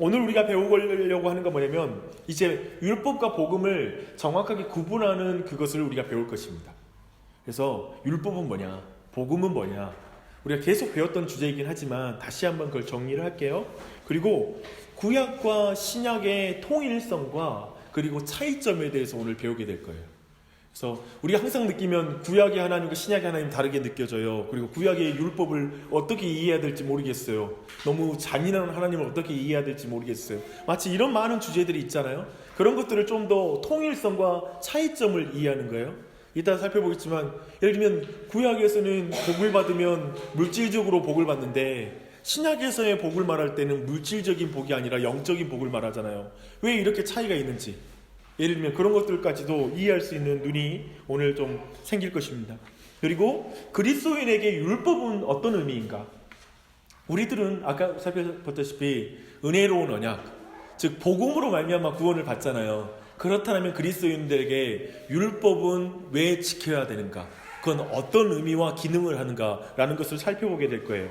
오늘 우리가 배우려고 하는 건 뭐냐면 이제 율법과 복음을 정확하게 구분하는 그것을 우리가 배울 것입니다. 그래서 율법은 뭐냐, 복음은 뭐냐, 우리가 계속 배웠던 주제이긴 하지만 다시 한번 그걸 정리를 할게요. 그리고 구약과 신약의 통일성과 그리고 차이점에 대해서 오늘 배우게 될 거예요. 그래서 우리가 항상 느끼면 구약의 하나님과 신약의 하나님 다르게 느껴져요. 그리고 구약의 율법을 어떻게 이해해야 될지 모르겠어요. 너무 잔인한 하나님을 어떻게 이해해야 될지 모르겠어요. 마치 이런 많은 주제들이 있잖아요. 그런 것들을 좀 더 통일성과 차이점을 이해하는 거예요. 이따 살펴보겠지만 예를 들면 구약에서는 복을 받으면 물질적으로 복을 받는데 신약에서의 복을 말할 때는 물질적인 복이 아니라 영적인 복을 말하잖아요. 왜 이렇게 차이가 있는지, 예를 들면 그런 것들까지도 이해할 수 있는 눈이 오늘 좀 생길 것입니다. 그리고 그리스도인에게 율법은 어떤 의미인가? 우리들은 아까 살펴봤다시피 은혜로운 언약, 즉 복음으로 말미암아 구원을 받잖아요. 그렇다면 그리스도인들에게 율법은 왜 지켜야 되는가? 그건 어떤 의미와 기능을 하는가라는 것을 살펴보게 될 거예요.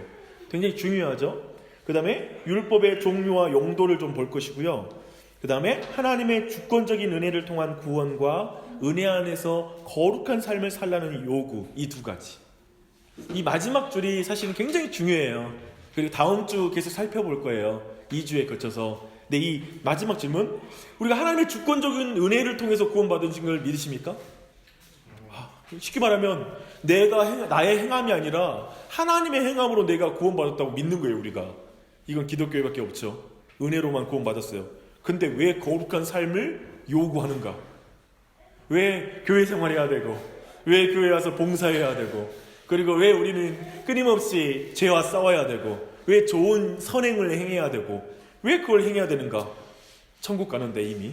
굉장히 중요하죠. 그 다음에 율법의 종류와 용도를 좀 볼 것이고요. 그 다음에 하나님의 주권적인 은혜를 통한 구원과 은혜 안에서 거룩한 삶을 살라는 요구, 이 두 가지. 이 마지막 줄이 사실은 굉장히 중요해요. 그리고 다음 주 계속 살펴볼 거예요. 2주에 거쳐서. 근데 이 마지막 질문, 우리가 하나님의 주권적인 은혜를 통해서 구원받은 걸 믿으십니까? 쉽게 말하면 나의 행함이 아니라 하나님의 행함으로 내가 구원받았다고 믿는 거예요. 우리가. 이건 기독교회밖에 없죠. 은혜로만 구원받았어요. 근데 왜 거룩한 삶을 요구하는가? 왜 교회 생활해야 되고, 왜 교회 와서 봉사해야 되고, 그리고 왜 우리는 끊임없이 죄와 싸워야 되고, 왜 좋은 선행을 행해야 되고, 왜 그걸 행해야 되는가? 천국 가는데 이미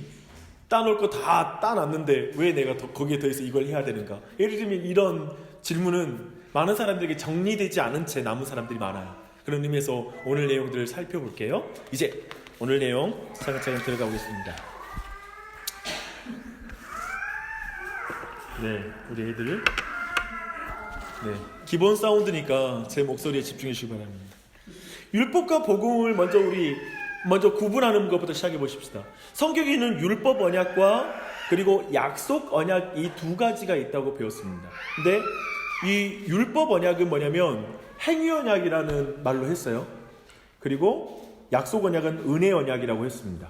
따놓을 거 다 따놨는데 왜 내가 거기에 더해서 이걸 해야 되는가? 예를 들면 이런 질문은 많은 사람들에게 정리되지 않은 채 남은 사람들이 많아요. 그런 의미에서 오늘 내용들을 살펴볼게요. 이제 오늘 내용 차근차근 들어가 보겠습니다. 네, 우리 애들 기본 사운드니까 제 목소리에 집중해 주시기 바랍니다. 율법과 복음을 먼저 구분하는 것부터 시작해 보십시다. 성경에는 율법 언약과 그리고 약속 언약, 이 두 가지가 있다고 배웠습니다. 근데 이 율법 언약은 뭐냐면 행위 언약이라는 말로 했어요. 그리고 약속 언약은 은혜 언약이라고 했습니다.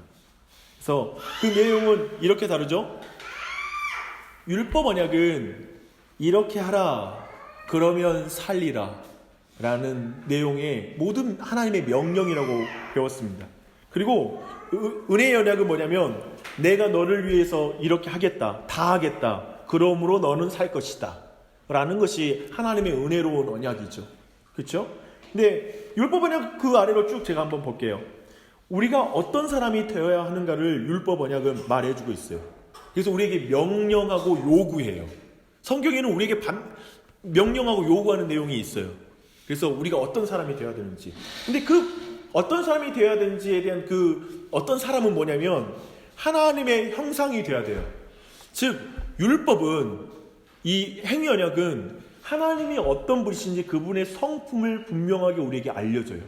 그래서 그 내용은 이렇게 다르죠. 율법 언약은 이렇게 하라, 그러면 살리라 라는 내용의 모든 하나님의 명령이라고 배웠습니다. 그리고 은혜의 언약은 뭐냐면 내가 너를 위해서 이렇게 하겠다, 다 하겠다, 그러므로 너는 살 것이다 라는 것이 하나님의 은혜로운 언약이죠. 그렇죠? 근데 율법 언약 그 아래로 쭉 제가 한번 볼게요. 우리가 어떤 사람이 되어야 하는가를 율법 언약은 말해주고 있어요. 그래서 우리에게 명령하고 요구해요. 성경에는 우리에게 명령하고 요구하는 내용이 있어요. 그래서 우리가 어떤 사람이 되어야 되는지. 근데 그 어떤 사람이 되어야 되는지에 대한 그 어떤 사람은 뭐냐면 하나님의 형상이 되어야 돼요. 즉 율법은, 이 행위 언약은 하나님이 어떤 분이신지 그분의 성품을 분명하게 우리에게 알려줘요.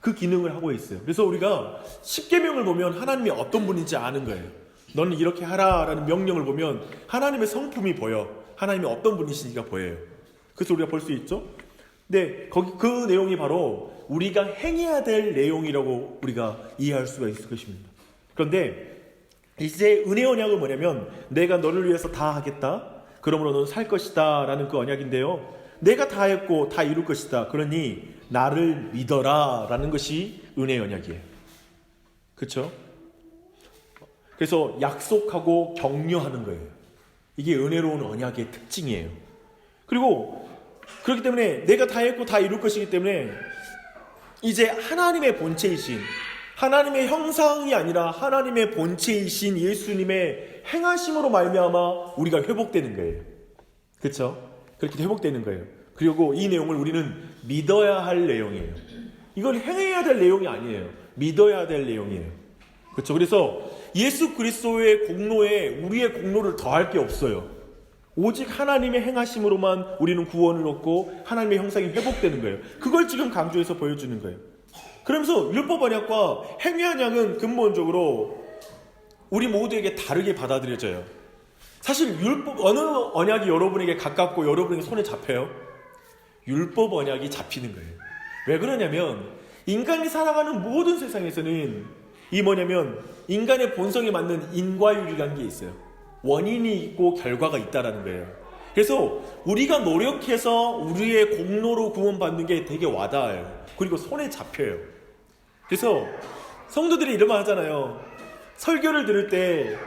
그 기능을 하고 있어요. 그래서 우리가 십계명을 보면 하나님이 어떤 분인지 아는 거예요. 너는 이렇게 하라라는 명령을 보면 하나님의 성품이 보여. 하나님이 어떤 분이신지가 보여요. 그래서 우리가 볼 수 있죠. 네, 그 내용이 바로 우리가 행해야 될 내용이라고 우리가 이해할 수가 있을 것입니다. 그런데 이제 은혜 언약은 뭐냐면 내가 너를 위해서 다 하겠다, 그러므로 너는 살 것이다 라는 그 언약인데요. 내가 다 했고 다 이룰 것이다, 그러니 나를 믿어라 라는 것이 은혜 언약이에요. 그렇죠? 그래서 약속하고 격려하는 거예요. 이게 은혜로운 언약의 특징이에요. 그리고 그렇기 때문에 내가 다 했고 다 이룰 것이기 때문에 이제 하나님의 본체이신, 하나님의 형상이 아니라 하나님의 본체이신 예수님의 행하심으로 말미암아 우리가 회복되는 거예요. 그렇죠? 그렇게 회복되는 거예요. 그리고 이 내용을 우리는 믿어야 할 내용이에요. 이걸 행해야 될 내용이 아니에요. 믿어야 될 내용이에요. 그렇죠? 그래서 예수 그리스도의 공로에 우리의 공로를 더할 게 없어요. 오직 하나님의 행하심으로만 우리는 구원을 얻고 하나님의 형상이 회복되는 거예요. 그걸 지금 강조해서 보여주는 거예요. 그러면서 율법 언약과 행위 언약은 근본적으로 우리 모두에게 다르게 받아들여져요. 사실 율법 어느 언약이 여러분에게 가깝고 여러분에게 손에 잡혀요? 율법 언약이 잡히는 거예요. 왜 그러냐면 인간이 살아가는 모든 세상에서는 이 뭐냐면 인간의 본성에 맞는 인과율이라는 게 있어요. 원인이 있고 결과가 있다라는 거예요. 그래서 우리가 노력해서 우리의 공로로 구원받는 게 되게 와닿아요. 그리고 손에 잡혀요. 그래서 성도들이 이런 말 하잖아요. 설교를 들을 때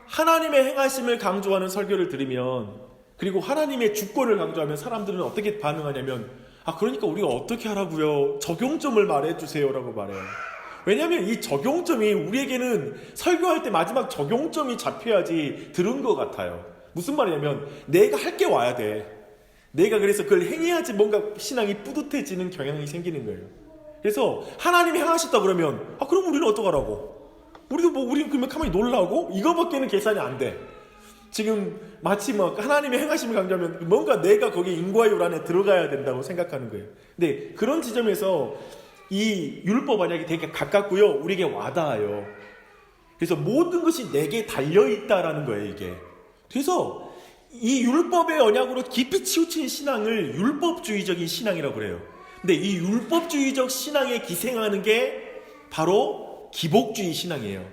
하나님의 행하심을 강조하는 설교를 들으면, 그리고 하나님의 주권을 강조하면 사람들은 어떻게 반응하냐면, 그러니까 우리가 어떻게 하라고요? 적용점을 말해주세요 라고 말해요. 왜냐하면 이 적용점이 우리에게는 설교할 때 마지막 적용점이 잡혀야지 들은 것 같아요. 무슨 말이냐면 내가 할 게 와야 돼. 내가 그래서 그걸 행해야지 뭔가 신앙이 뿌듯해지는 경향이 생기는 거예요. 그래서 하나님이 행하셨다 그러면 그럼 우리는 어떡하라고? 우리는 그러면 가만히 놀라고? 이거밖에는 계산이 안 돼. 지금 마치 하나님의 행하심을 강조하면 뭔가 내가 거기 인과율 안에 들어가야 된다고 생각하는 거예요. 근데 그런 지점에서 이 율법 언약이 되게 가깝고요. 우리에게 와닿아요. 그래서 모든 것이 내게 달려있다라는 거예요, 이게. 그래서 이 율법의 언약으로 깊이 치우친 신앙을 율법주의적인 신앙이라고 그래요. 근데 이 율법주의적 신앙에 기생하는 게 바로 기복주의 신앙이에요.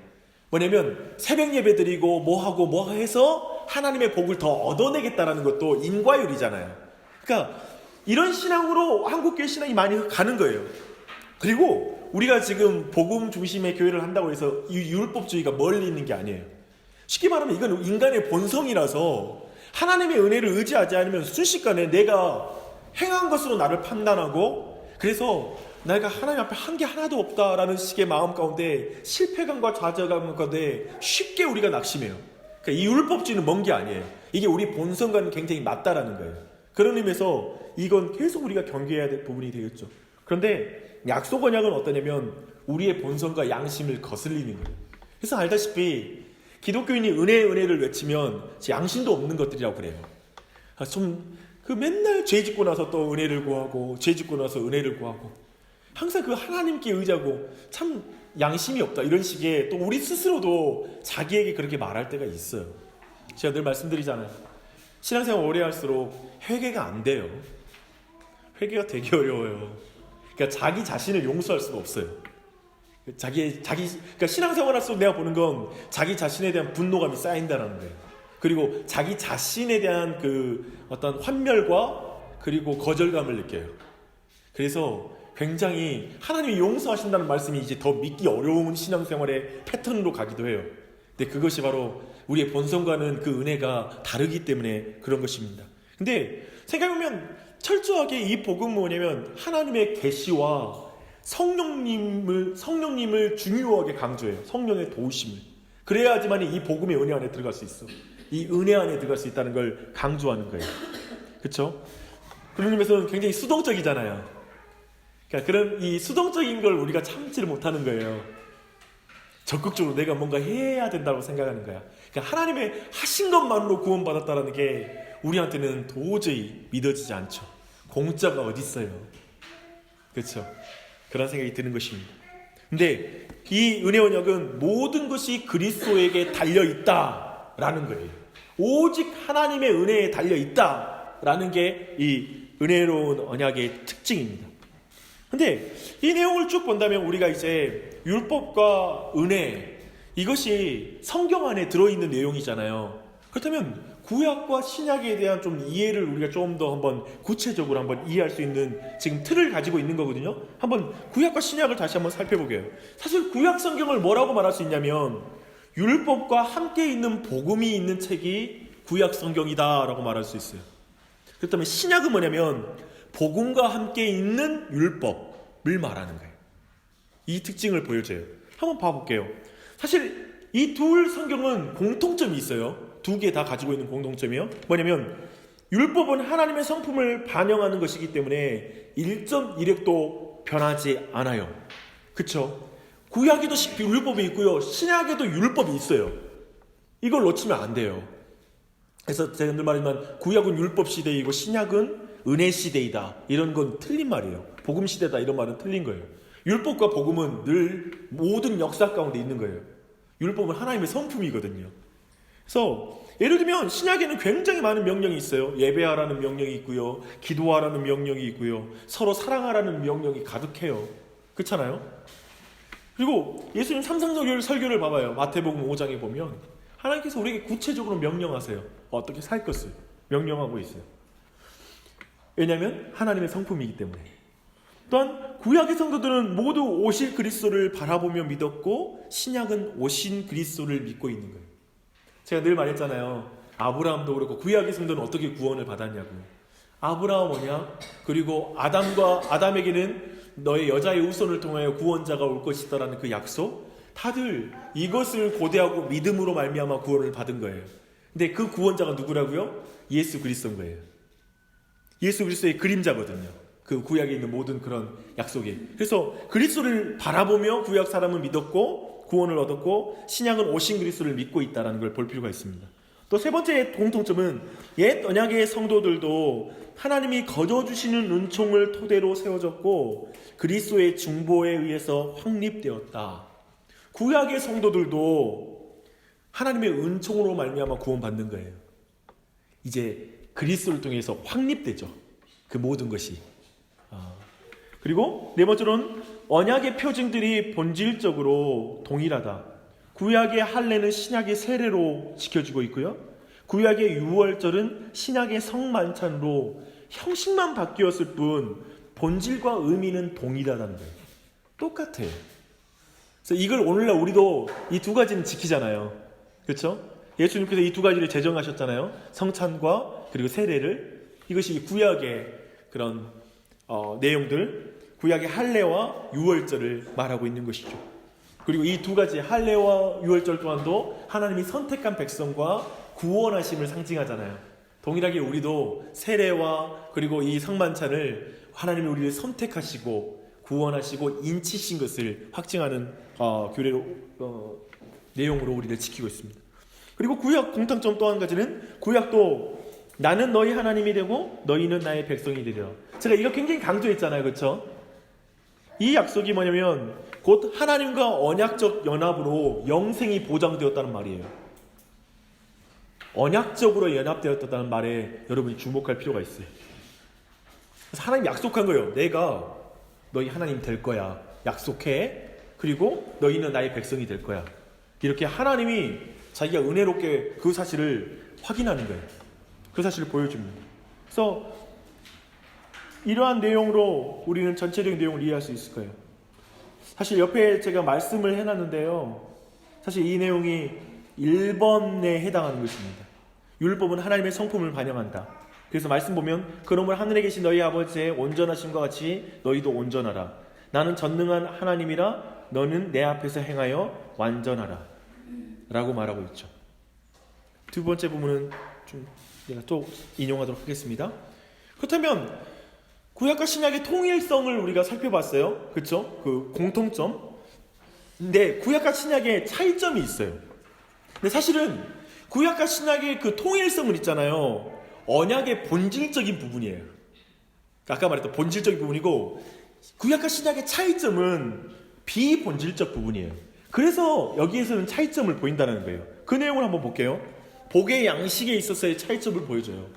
뭐냐면 새벽 예배 드리고 뭐하고 뭐 해서 하나님의 복을 더 얻어내겠다라는 것도 인과율이잖아요. 그러니까 이런 신앙으로 한국교회 신앙이 많이 가는 거예요. 그리고 우리가 지금 복음 중심의 교회를 한다고 해서 이 율법주의가 멀리 있는 게 아니에요. 쉽게 말하면 이건 인간의 본성이라서 하나님의 은혜를 의지하지 않으면 순식간에 내가 행한 것으로 나를 판단하고, 그래서 내가 하나님 앞에 한 게 하나도 없다라는 식의 마음 가운데 실패감과 좌절감 가운데 쉽게 우리가 낙심해요. 그러니까 이 율법주의는 먼 게 아니에요. 이게 우리 본성과는 굉장히 맞다라는 거예요. 그런 의미에서 이건 계속 우리가 경계해야 될 부분이 되겠죠. 그런데 약속 언약은 어떠냐면 우리의 본성과 양심을 거슬리는 거예요. 그래서 알다시피 기독교인이 은혜를 외치면 양심도 없는 것들이라고 그래요. 맨날 죄 짓고 나서 또 은혜를 구하고, 죄 짓고 나서 은혜를 구하고, 항상 그 하나님께 의지하고 참 양심이 없다, 이런 식의, 또 우리 스스로도 자기에게 그렇게 말할 때가 있어요. 제가 늘 말씀드리잖아요. 신앙생활 오래 할수록 회개가 안 돼요. 회개가 되게 어려워요. 그러니까 자기 자신을 용서할 수가 없어요. 그러니까 신앙생활 할수록 내가 보는 건 자기 자신에 대한 분노감이 쌓인다는 거예요. 그리고 자기 자신에 대한 그 어떤 환멸과 그리고 거절감을 느껴요. 그래서 굉장히 하나님이 용서하신다는 말씀이 이제 더 믿기 어려운 신앙생활의 패턴으로 가기도 해요. 근데 그것이 바로 우리의 본성과는 그 은혜가 다르기 때문에 그런 것입니다. 근데 생각해보면 철저하게 이 복음은 뭐냐면 하나님의 계시와 성령님을 중요하게 강조해요. 성령의 도우심을. 그래야지만 이 복음의 은혜 안에 들어갈 수 있어. 이 은혜 안에 들어갈 수 있다는 걸 강조하는 거예요. 그렇죠? 그런 의미에서는 굉장히 수동적이잖아요. 그러니까 그런 이 수동적인 걸 우리가 참지를 못하는 거예요. 적극적으로 내가 뭔가 해야 된다고 생각하는 거야. 그러니까 하나님의 하신 것만으로 구원받았다는 게 우리한테는 도저히 믿어지지 않죠. 공짜가 어디 있어요? 그렇죠? 그런 생각이 드는 것입니다. 근데 이 은혜 언약은 모든 것이 그리스도에게 달려있다라는 거예요. 오직 하나님의 은혜에 달려있다라는 게 이 은혜로운 언약의 특징입니다. 근데 이 내용을 쭉 본다면 우리가 이제 율법과 은혜, 이것이 성경 안에 들어있는 내용이잖아요. 그렇다면 구약과 신약에 대한 좀 이해를 우리가 좀 더 한번 구체적으로 한번 이해할 수 있는 지금 틀을 가지고 있는 거거든요. 한번 구약과 신약을 다시 한번 살펴보게요. 사실 구약 성경을 뭐라고 말할 수 있냐면 율법과 함께 있는 복음이 있는 책이 구약 성경이다라고 말할 수 있어요. 그렇다면 신약은 뭐냐면 복음과 함께 있는 율법을 말하는 거예요. 이 특징을 보여줘요. 한번 봐볼게요. 사실 이 둘 성경은 공통점이 있어요. 두 개 다 가지고 있는 공통점이요. 뭐냐면 율법은 하나님의 성품을 반영하는 것이기 때문에 1.1획도 변하지 않아요. 그쵸? 구약에도 율법이 있고요. 신약에도 율법이 있어요. 이걸 놓치면 안 돼요. 그래서 제가 늘 말하지만 구약은 율법 시대이고 신약은 은혜 시대이다. 이런 건 틀린 말이에요. 복음 시대다 이런 말은 틀린 거예요. 율법과 복음은 늘 모든 역사 가운데 있는 거예요. 율법은 하나님의 성품이거든요. 그래서 예를 들면 신약에는 굉장히 많은 명령이 있어요. 예배하라는 명령이 있고요, 기도하라는 명령이 있고요, 서로 사랑하라는 명령이 가득해요. 그렇잖아요? 그리고 예수님 설교를 봐봐요. 마태복음 5장에 보면 하나님께서 우리에게 구체적으로 명령하세요. 어떻게 살 것을 명령하고 있어요. 왜냐하면 하나님의 성품이기 때문에. 또한 구약의 성도들은 모두 오실 그리스도를 바라보며 믿었고 신약은 오신 그리스도를 믿고 있는 거예요. 제가 늘 말했잖아요. 아브라함도 그렇고 구약의 성도는 어떻게 구원을 받았냐고요. 아브라함 뭐냐? 그리고 아담에게는 너의 여자의 후손을 통하여 구원자가 올 것이다라는 그 약속, 다들 이것을 고대하고 믿음으로 말미암아 구원을 받은 거예요. 근데 그 구원자가 누구라고요? 예수 그리스도인 거예요. 예수 그리스도의 그림자거든요. 그 구약에 있는 모든 그런 약속이. 그래서 그리스도를 바라보며 구약 사람은 믿었고 구원을 얻었고 신약은 오신 그리스도를 믿고 있다는 걸 볼 필요가 있습니다. 또 세 번째 공통점은 옛 언약의 성도들도 하나님이 거저주시는 은총을 토대로 세워졌고 그리스도의 중보에 의해서 확립되었다. 구약의 성도들도 하나님의 은총으로 말미암아 구원받는 거예요. 이제 그리스도를 통해서 확립되죠. 그 모든 것이. 그리고 네 번째로는 언약의 표징들이 본질적으로 동일하다. 구약의 할례는 신약의 세례로 지켜지고 있고요. 구약의 유월절은 신약의 성만찬으로 형식만 바뀌었을 뿐 본질과 의미는 동일하다는 거예요. 똑같아요. 그래서 이걸 오늘날 우리도 이 두 가지는 지키잖아요. 그렇죠? 예수님께서 이 두 가지를 제정하셨잖아요. 성찬과 그리고 세례를. 이것이 구약의 그런 내용들, 구약의 할례와 유월절을 말하고 있는 것이죠. 그리고 이 두 가지 할례와 유월절 또한도 하나님이 선택한 백성과 구원하심을 상징하잖아요. 동일하게 우리도 세례와 그리고 이 성만찬을 하나님이 우리를 선택하시고 구원하시고 인치신 것을 확증하는 교례로 내용으로 우리를 지키고 있습니다. 그리고 구약 공통점 또 한 가지는 구약도 나는 너희 하나님이 되고 너희는 나의 백성이 되리라. 제가 이거 굉장히 강조했잖아요. 그렇죠? 이 약속이 뭐냐면 곧 하나님과 언약적 연합으로 영생이 보장되었다는 말이에요. 언약적으로 연합되었다는 말에 여러분이 주목할 필요가 있어요. 그래서 하나님 약속한 거예요. 내가 너희 하나님 될 거야. 약속해. 그리고 너희는 나의 백성이 될 거야. 이렇게 하나님이 자기가 은혜롭게 그 사실을 확인하는 거예요. 그 사실을 보여줍니다. 그래서 이러한 내용으로 우리는 전체적인 내용을 이해할 수 있을 거예요. 사실 옆에 제가 말씀을 해놨는데요. 사실 이 내용이 1번에 해당하는 것입니다. 율법은 하나님의 성품을 반영한다. 그래서 말씀 보면 그러므로 하늘에 계신 너희 아버지의 온전하심과 같이 너희도 온전하라. 나는 전능한 하나님이라 너는 내 앞에서 행하여 완전하라 라고 말하고 있죠. 두 번째 부분은 좀 내가 또 인용하도록 하겠습니다. 그렇다면 구약과 신약의 통일성을 우리가 살펴봤어요. 그렇죠? 그 공통점. 근데 구약과 신약의 차이점이 있어요. 근데 사실은 구약과 신약의 그 통일성은 있잖아요. 언약의 본질적인 부분이에요. 아까 말했던 본질적인 부분이고 구약과 신약의 차이점은 비본질적 부분이에요. 그래서 여기에서는 차이점을 보인다는 거예요. 그 내용을 한번 볼게요. 복의 양식에 있어서의 차이점을 보여줘요.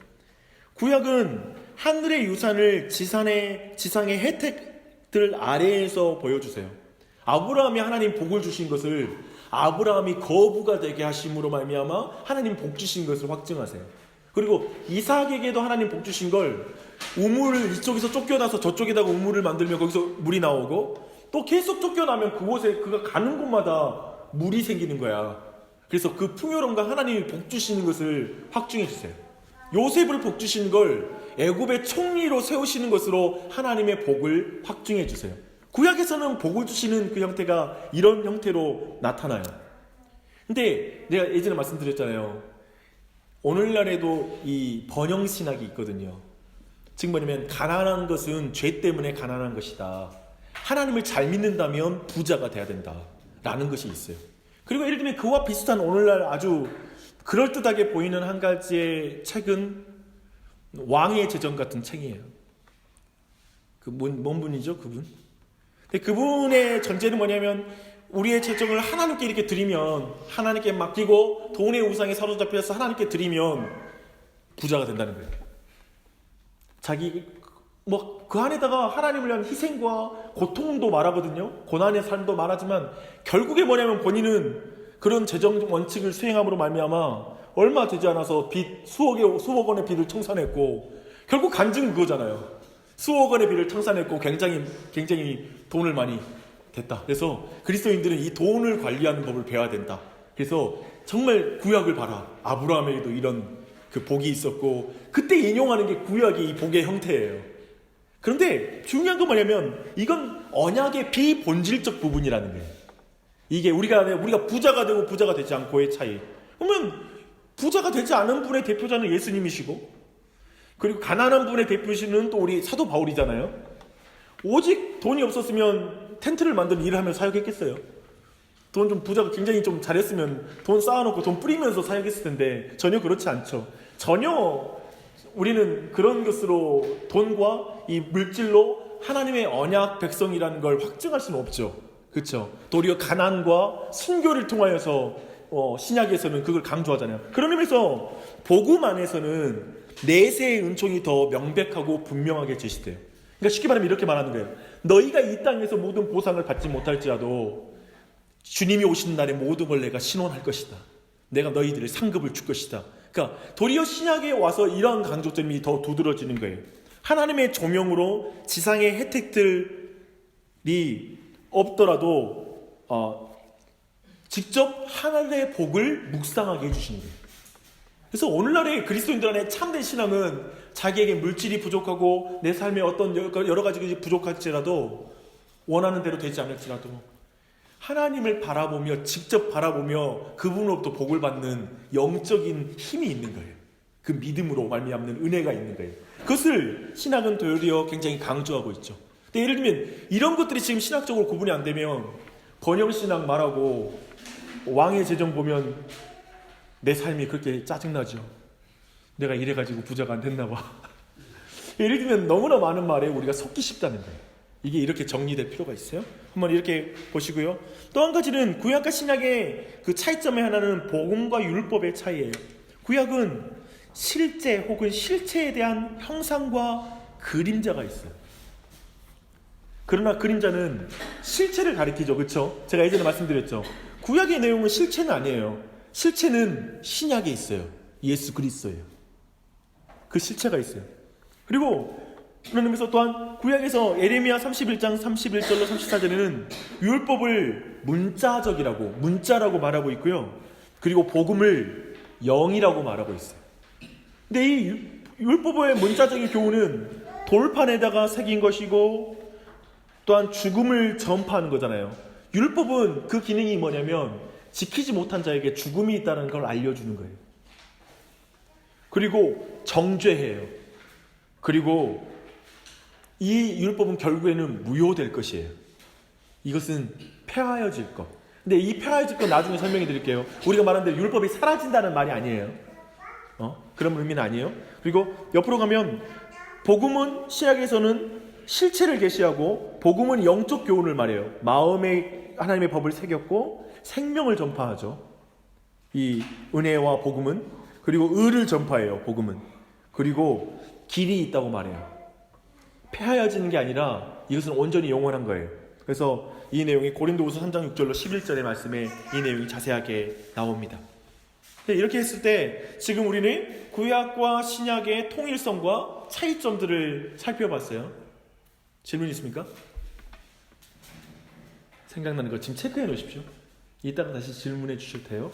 구약은 하늘의 유산을 지상의 혜택들 아래에서 보여주세요. 아브라함이 하나님 복을 주신 것을 아브라함이 거부가 되게 하심으로 말미암아 하나님 복 주신 것을 확증하세요. 그리고 이삭에게도 하나님 복 주신 걸 우물을 이쪽에서 쫓겨나서 저쪽에다가 우물을 만들면 거기서 물이 나오고 또 계속 쫓겨나면 그곳에 그가 가는 곳마다 물이 생기는 거야. 그래서 그 풍요로움과 하나님이 복 주시는 것을 확증해 주세요. 요셉을 복 주시는 걸 애굽의 총리로 세우시는 것으로 하나님의 복을 확증해 주세요. 구약에서는 복을 주시는 그 형태가 이런 형태로 나타나요. 근데 내가 예전에 말씀드렸잖아요. 오늘날에도 이 번영신학이 있거든요. 즉 뭐냐면 가난한 것은 죄 때문에 가난한 것이다. 하나님을 잘 믿는다면 부자가 돼야 된다 라는 것이 있어요. 그리고 예를 들면 그와 비슷한 오늘날 아주 그럴듯하게 보이는 한 가지의 책은 왕의 제정 같은 책이에요. 뭔 분이죠 그분? 근데 그분의 전제는 뭐냐면 우리의 재정을 하나님께 이렇게 드리면, 하나님께 맡기고 돈의 우상에 사로잡혀서 하나님께 드리면 부자가 된다는 거예요. 자기 그 안에다가 하나님을 위한 희생과 고통도 말하거든요. 고난의 삶도 말하지만 결국에 뭐냐면 본인은 그런 재정 원칙을 수행함으로 말미암아 얼마 되지 않아서 수억 원의 빚을 청산했고, 결국 간증은 그거잖아요. 수억 원의 빚을 청산했고 굉장히 돈을 많이 됐다. 그래서 그리스도인들은 이 돈을 관리하는 법을 배워야 된다. 그래서 정말 구약을 봐라. 아브라함에게도 이런 그 복이 있었고, 그때 인용하는 게 구약이 이 복의 형태예요. 그런데 중요한 건 뭐냐면 이건 언약의 비본질적 부분이라는 거예요. 이게 우리가 부자가 되고 부자가 되지 않고의 차이. 그러면 부자가 되지 않은 분의 대표자는 예수님이시고, 그리고 가난한 분의 대표시는 또 우리 사도 바울이잖아요. 오직 돈이 없었으면 텐트를 만드는 일을 하면 사역했겠어요? 돈 좀 부자가 굉장히 좀 잘했으면 돈 쌓아놓고 돈 뿌리면서 사역했을 텐데 전혀 그렇지 않죠. 전혀 우리는 그런 것으로 돈과 이 물질로 하나님의 언약 백성이라는 걸 확증할 수는 없죠. 그렇죠? 도리어 가난과 순교를 통하여서 신약에서는 그걸 강조하잖아요. 그런 의미에서 복음 안에서는 내세의 은총이 더 명백하고 분명하게 제시돼요. 그러니까 쉽게 말하면 이렇게 말하는 거예요. 너희가 이 땅에서 모든 보상을 받지 못할지라도 주님이 오시는 날에 모든 걸 내가 신원할 것이다. 내가 너희들의 상급을 줄 것이다. 그러니까 도리어 신약에 와서 이러한 강조점이 더 두드러지는 거예요. 하나님의 조명으로 지상의 혜택들이 없더라도 직접 하늘의 복을 묵상하게 해주시는 거예요. 그래서 오늘날의 그리스도인들 안에 참된 신앙은 자기에게 물질이 부족하고 내 삶에 어떤 여러 가지 부족할지라도 원하는 대로 되지 않을지라도 하나님을 바라보며 직접 바라보며 그분으로부터 복을 받는 영적인 힘이 있는 거예요. 그 믿음으로 말미암는 은혜가 있는 거예요. 그것을 신학은 도리어 굉장히 강조하고 있죠. 근데 예를 들면 이런 것들이 지금 신학적으로 구분이 안 되면 번영신학 말하고 왕의 재정 보면 내 삶이 그렇게 짜증나죠. 내가 이래가지고 부자가 안 됐나 봐. 예를 들면 너무나 많은 말에 우리가 속기 쉽다는 거예요. 이게 이렇게 정리될 필요가 있어요. 한번 이렇게 보시고요. 또 한 가지는 구약과 신약의 그 차이점의 하나는 복음과 율법의 차이예요. 구약은 실제 혹은 실체에 대한 형상과 그림자가 있어요. 그러나 그림자는 실체를 가리키죠. 그렇죠? 제가 예전에 말씀드렸죠. 구약의 내용은 실체는 아니에요. 실체는 신약에 있어요. 예수 그리스도예요. 그 실체가 있어요. 그리고 그런 의미에서 또한 구약에서 예레미야 31장 31절로 34절에는 율법을 문자라고 말하고 있고요. 그리고 복음을 영이라고 말하고 있어요. 근데 이 율법의 문자적인 교훈은 돌판에다가 새긴 것이고 또한 죽음을 전파하는 거잖아요. 율법은 그 기능이 뭐냐면 지키지 못한 자에게 죽음이 있다는 걸 알려주는 거예요. 그리고 정죄해요. 그리고 이 율법은 결국에는 무효될 것이에요. 이것은 폐하여질 것. 근데 이 폐하여질 것 나중에 설명해 드릴게요. 우리가 말한 대로 율법이 사라진다는 말이 아니에요. 그런 의미는 아니에요. 그리고 옆으로 가면 복음은 신약에서는 실체를 계시하고 복음은 영적 교훈을 말해요. 마음에 하나님의 법을 새겼고 생명을 전파하죠. 이 은혜와 복음은. 그리고 의를 전파해요. 복음은. 그리고 길이 있다고 말해요. 폐하여지는 게 아니라 이것은 온전히 영원한 거예요. 그래서 이 내용이 고린도후서 3장 6절로 11절의 말씀에 이 내용이 자세하게 나옵니다. 이렇게 했을 때 지금 우리는 구약과 신약의 통일성과 차이점들을 살펴봤어요. 질문 있습니까? 생각나는 거 지금 체크해 놓으십시오. 이따가 다시 질문해 주셔도 돼요.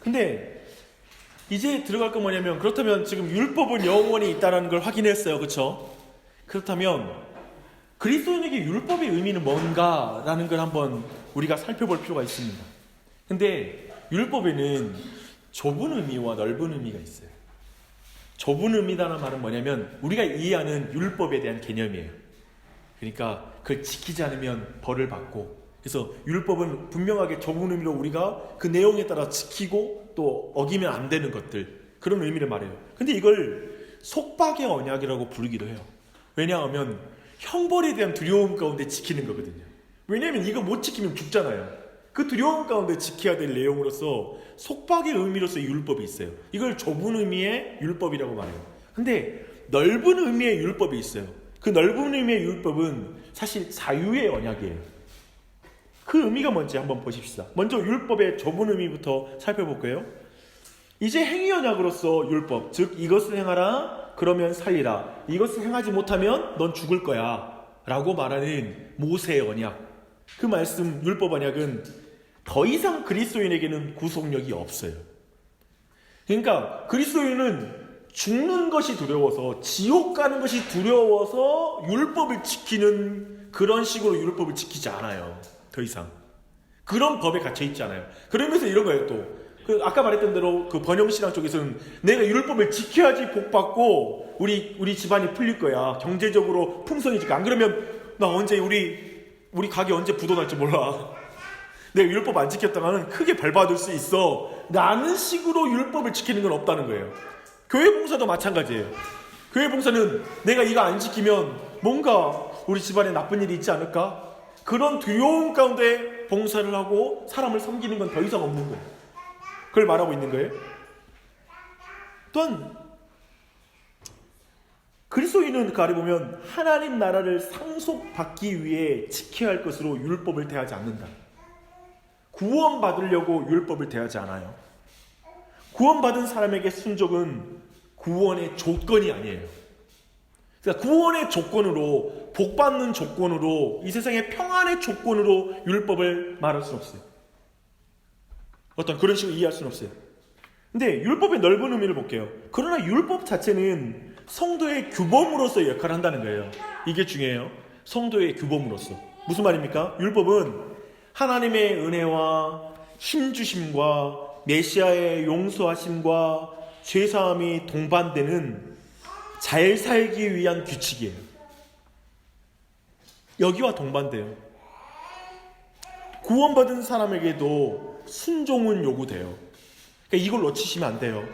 근데 이제 들어갈 건 뭐냐면, 그렇다면 지금 율법은 영원히 있다는 걸 확인했어요. 그렇죠? 그렇다면 그리스도인에게 율법의 의미는 뭔가라는 걸 한번 우리가 살펴볼 필요가 있습니다. 근데 율법에는 좁은 의미와 넓은 의미가 있어요. 좁은 의미라는 말은 뭐냐면 우리가 이해하는 율법에 대한 개념이에요. 그러니까 그걸 지키지 않으면 벌을 받고, 그래서 율법은 분명하게 좁은 의미로 우리가 그 내용에 따라 지키고 또 어기면 안 되는 것들, 그런 의미를 말해요. 근데 이걸 속박의 언약이라고 부르기도 해요. 왜냐하면 형벌에 대한 두려움 가운데 지키는 거거든요. 왜냐하면 이거 못 지키면 죽잖아요. 그 두려움 가운데 지켜야 될 내용으로서 속박의 의미로서 율법이 있어요. 이걸 좁은 의미의 율법이라고 말해요. 근데 넓은 의미의 율법이 있어요. 그 넓은 의미의 율법은 사실 자유의 언약이에요. 그 의미가 뭔지 한번 보십시다. 먼저 율법의 좁은 의미부터 살펴볼까요? 이제 행위 언약으로서 율법, 즉 이것을 행하라 그러면 살리라, 이것을 행하지 못하면 넌 죽을 거야 라고 말하는 모세의 언약, 그 말씀 율법 언약은 더 이상 그리스도인에게는 구속력이 없어요. 그러니까 그리스도인은 죽는 것이 두려워서, 지옥 가는 것이 두려워서 율법을 지키는 그런 식으로 율법을 지키지 않아요. 더 이상 그런 법에 갇혀 있지 않아요. 그러면서 이런 거예요. 또 아까 말했던 대로 그 번영신앙 쪽에서는 내가 율법을 지켜야지 복받고 우리 집안이 풀릴 거야, 경제적으로 풍성해질까, 안 그러면 나 언제 우리 가게 언제 부도 날지 몰라, 내가 율법 안 지켰다가는 크게 벌받을 수 있어 라는 식으로 율법을 지키는 건 없다는 거예요. 교회 봉사도 마찬가지예요. 교회 봉사는 내가 이거 안 지키면 뭔가 우리 집안에 나쁜 일이 있지 않을까, 그런 두려움 가운데 봉사를 하고 사람을 섬기는 건 더 이상 없는 거예요. 그걸 말하고 있는 거예요. 또한 그리스도인은 그 아래 보면 하나님 나라를 상속받기 위해 지켜야 할 것으로 율법을 대하지 않는다. 구원받으려고 율법을 대하지 않아요. 구원받은 사람에게 순종은 구원의 조건이 아니에요. 그러니까 구원의 조건으로, 복받는 조건으로, 이 세상의 평안의 조건으로 율법을 말할 수는 없어요. 어떤 그런 식으로 이해할 수는 없어요. 근데 율법의 넓은 의미를 볼게요. 그러나 율법 자체는 성도의 규범으로서 역할을 한다는 거예요. 이게 중요해요. 성도의 규범으로서. 무슨 말입니까? 율법은 하나님의 은혜와 힘주심과 메시아의 용서하심과 죄사함이 동반되는 잘 살기 위한 규칙이에요. 여기와 동반돼요. 구원받은 사람에게도 순종은 요구돼요. 그러니까 이걸 놓치시면 안 돼요.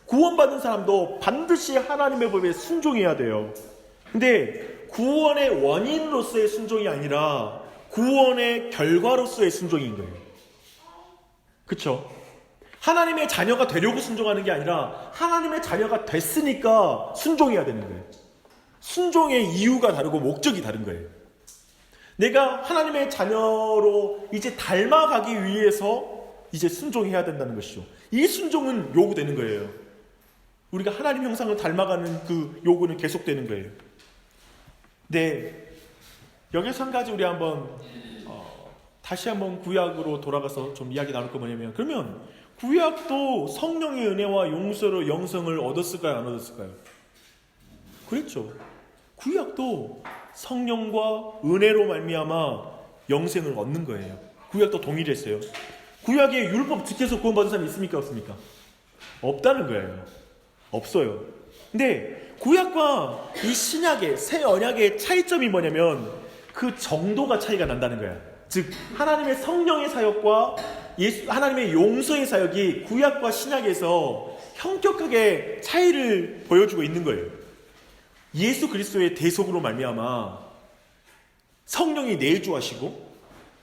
구원받은 사람도 반드시 하나님의 법에 순종해야 돼요. 근데 구원의 원인으로서의 순종이 아니라 구원의 결과로서의 순종인 거예요. 그쵸? 하나님의 자녀가 되려고 순종하는 게 아니라 하나님의 자녀가 됐으니까 순종해야 되는 거예요. 순종의 이유가 다르고 목적이 다른 거예요. 내가 하나님의 자녀로 이제 닮아가기 위해서 이제 순종해야 된다는 것이죠. 이 순종은 요구되는 거예요. 우리가 하나님 형상을 닮아가는 그 요구는 계속되는 거예요. 네, 여기서 한 가지 우리 다시 한번 구약으로 돌아가서 좀 이야기 나눌 거 뭐냐면, 그러면 구약도 성령의 은혜와 용서로 영성을 얻었을까요, 안 얻었을까요? 그랬죠. 구약도 성령과 은혜로 말미암아 영생을 얻는 거예요. 구약도 동일했어요. 구약의 율법 지켜서 구원받은 사람이 있습니까, 없습니까? 없다는 거예요. 없어요. 근데 구약과 이 신약의 새 언약의 차이점이 뭐냐면 그 정도가 차이가 난다는 거야. 즉 하나님의 성령의 사역과 하나님의 용서의 사역이 구약과 신약에서 현격하게 차이를 보여주고 있는 거예요. 예수 그리스도의 대속으로 말미암아 성령이 내주하시고,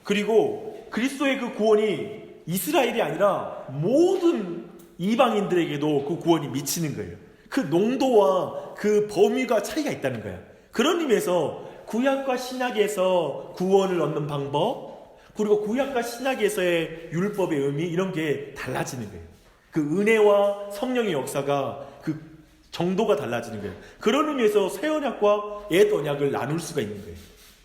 그리고 그리스도의 그 구원이 이스라엘이 아니라 모든 이방인들에게도 그 구원이 미치는 거예요. 그 농도와 그 범위가 차이가 있다는 거야. 그런 의미에서 구약과 신약에서 구원을 얻는 방법, 그리고 구약과 신약에서의 율법의 의미, 이런 게 달라지는 거예요. 그 은혜와 성령의 역사가 그 정도가 달라지는 거예요. 그런 의미에서 새 언약과 옛 언약을 나눌 수가 있는 거예요.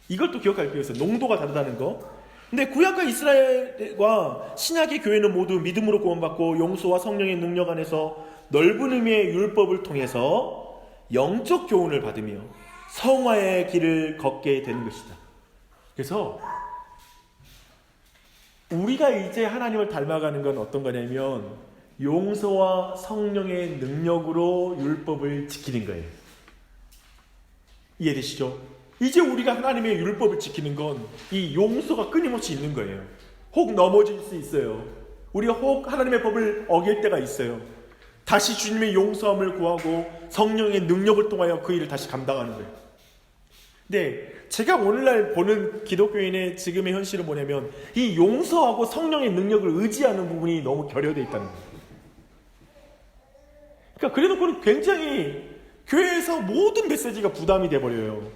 이걸 또 기억할 필요가 있어요. 농도가 다르다는 거. 근데 구약과 이스라엘과 신약의 교회는 모두 믿음으로 구원받고 용서와 성령의 능력 안에서 넓은 의미의 율법을 통해서 영적 교훈을 받으며 성화의 길을 걷게 되는 것이다. 그래서 우리가 이제 하나님을 닮아가는 건 어떤 거냐면 용서와 성령의 능력으로 율법을 지키는 거예요. 이해되시죠? 이제 우리가 하나님의 율법을 지키는 건 이 용서가 끊임없이 있는 거예요. 혹 넘어질 수 있어요. 우리가 혹 하나님의 법을 어길 때가 있어요. 다시 주님의 용서함을 구하고 성령의 능력을 통하여 그 일을 다시 감당하는 거예요. 근데 제가 오늘날 보는 기독교인의 지금의 현실은 뭐냐면 이 용서하고 성령의 능력을 의지하는 부분이 너무 결여되어 있다는 거예요. 그러니까 그래도 그건 굉장히 교회에서 모든 메시지가 부담이 돼버려요.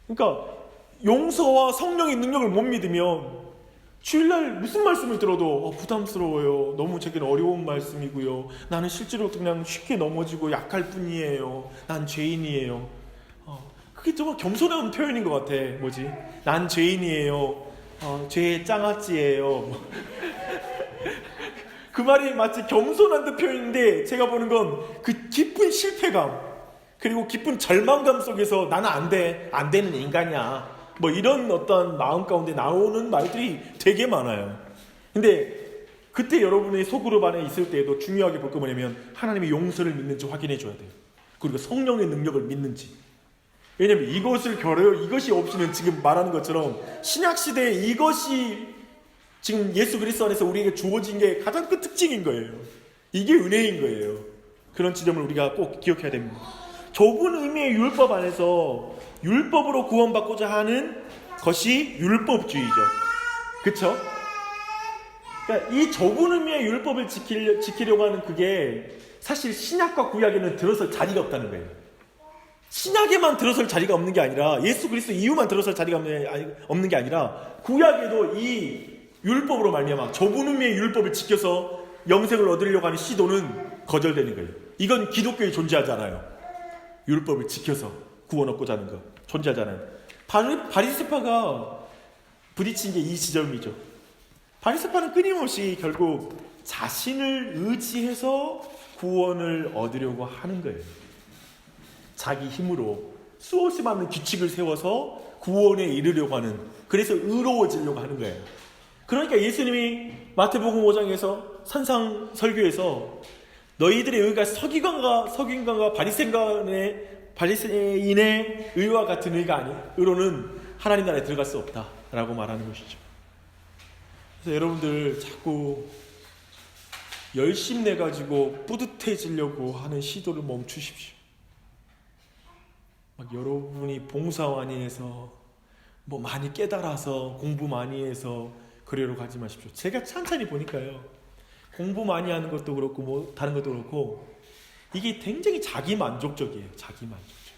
그러니까 용서와 성령의 능력을 못 믿으면 주일날 무슨 말씀을 들어도 부담스러워요. 너무 제게는 어려운 말씀이고요. 나는 실제로 그냥 쉽게 넘어지고 약할 뿐이에요. 난 죄인이에요. 그게 정말 겸손한 표현인 것 같아. 뭐지? 난 죄인이에요. 죄의 짱아찌예요. 그 말이 마치 겸손한 듯 표현인데 제가 보는 건 그 깊은 실패감 그리고 깊은 절망감 속에서 나는 안 되는 인간이야. 뭐 이런 어떤 마음 가운데 나오는 말들이 되게 많아요. 근데 그때 여러분의 소그룹 안에 있을 때에도 중요하게 볼 거 뭐냐면 하나님의 용서를 믿는지 확인해 줘야 돼요. 그리고 성령의 능력을 믿는지. 왜냐면 이것이 없이는 지금 말하는 것처럼 신약시대에 이것이 지금 예수 그리스도 안에서 우리에게 주어진 게 가장 큰 특징인 거예요. 이게 은혜인 거예요. 그런 지점을 우리가 꼭 기억해야 됩니다. 좁은 의미의 율법 안에서 율법으로 구원받고자 하는 것이 율법주의죠. 그쵸? 그러니까 이 좁은 의미의 율법을 지키려고 하는 그게 사실 신약과 구약에는 들어설 자리가 없다는 거예요. 신약에만 들어설 자리가 없는 게 아니라 예수 그리스도 이후만 들어설 자리가 없는 게 아니라 구약에도 이 율법으로 말미암아 좁은 의미의 율법을 지켜서 영생을 얻으려고 하는 시도는 거절되는 거예요. 이건 기독교에 존재하지 않아요. 율법을 지켜서 구원 얻고자 하는 거 존재하지 않아요. 바리새파가 부딪힌 게 이 지점이죠. 바리새파는 끊임없이 결국 자신을 의지해서 구원을 얻으려고 하는 거예요. 자기 힘으로 수없이 많은 규칙을 세워서 구원에 이르려고 하는, 그래서 의로워지려고 하는 거예요. 그러니까 예수님이 마태복음 5장에서 산상 설교에서 너희들의 의가 서기관과 바리새인의 의와 같은 의로는 하나님 나라에 들어갈 수 없다라고 말하는 것이죠. 그래서 여러분들 자꾸 열심 내가지고 뿌듯해지려고 하는 시도를 멈추십시오. 막 여러분이 봉사 많이 해서 뭐 많이 깨달아서 공부 많이 해서 그러려고 하지 마십시오. 제가 찬찬히 보니까요, 공부 많이 하는 것도 그렇고 뭐 다른 것도 그렇고 이게 굉장히 자기 만족적이에요. 자기 만족적.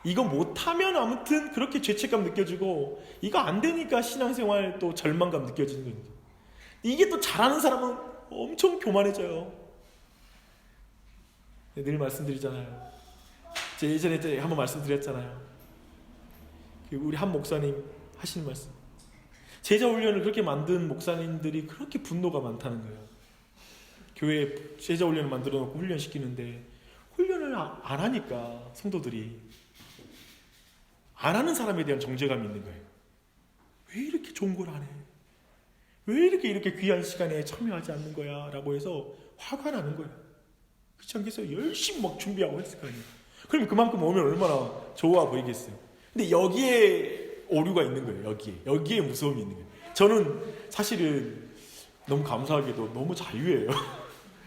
이거 못하면 아무튼 그렇게 죄책감 느껴지고, 이거 안 되니까 신앙생활 또 절망감 느껴지는 거예요. 이게 또 잘하는 사람은 엄청 교만해져요. 늘 말씀드리잖아요. 제가 예전에 한번 말씀드렸잖아요. 우리 한 목사님 하시는 말씀, 제자 훈련을 그렇게 만든 목사님들이 그렇게 분노가 많다는 거예요. 교회에 제자 훈련을 만들어 놓고 훈련시키는데 훈련을 안 하니까 성도들이 안 하는 사람에 대한 정죄감이 있는 거예요. 왜 이렇게 좋은 걸 안 해? 왜 이렇게 귀한 시간에 참여하지 않는 거야? 라고 해서 화가 나는 거예요. 그렇지 않겠어요? 열심히 막 준비하고 했을 거 아니에요. 그럼 그만큼 오면 얼마나 좋아 보이겠어요. 근데 여기에 오류가 있는 거예요. 여기에 무서움이 있는 거예요. 저는 사실은 너무 감사하게도 너무 자유예요.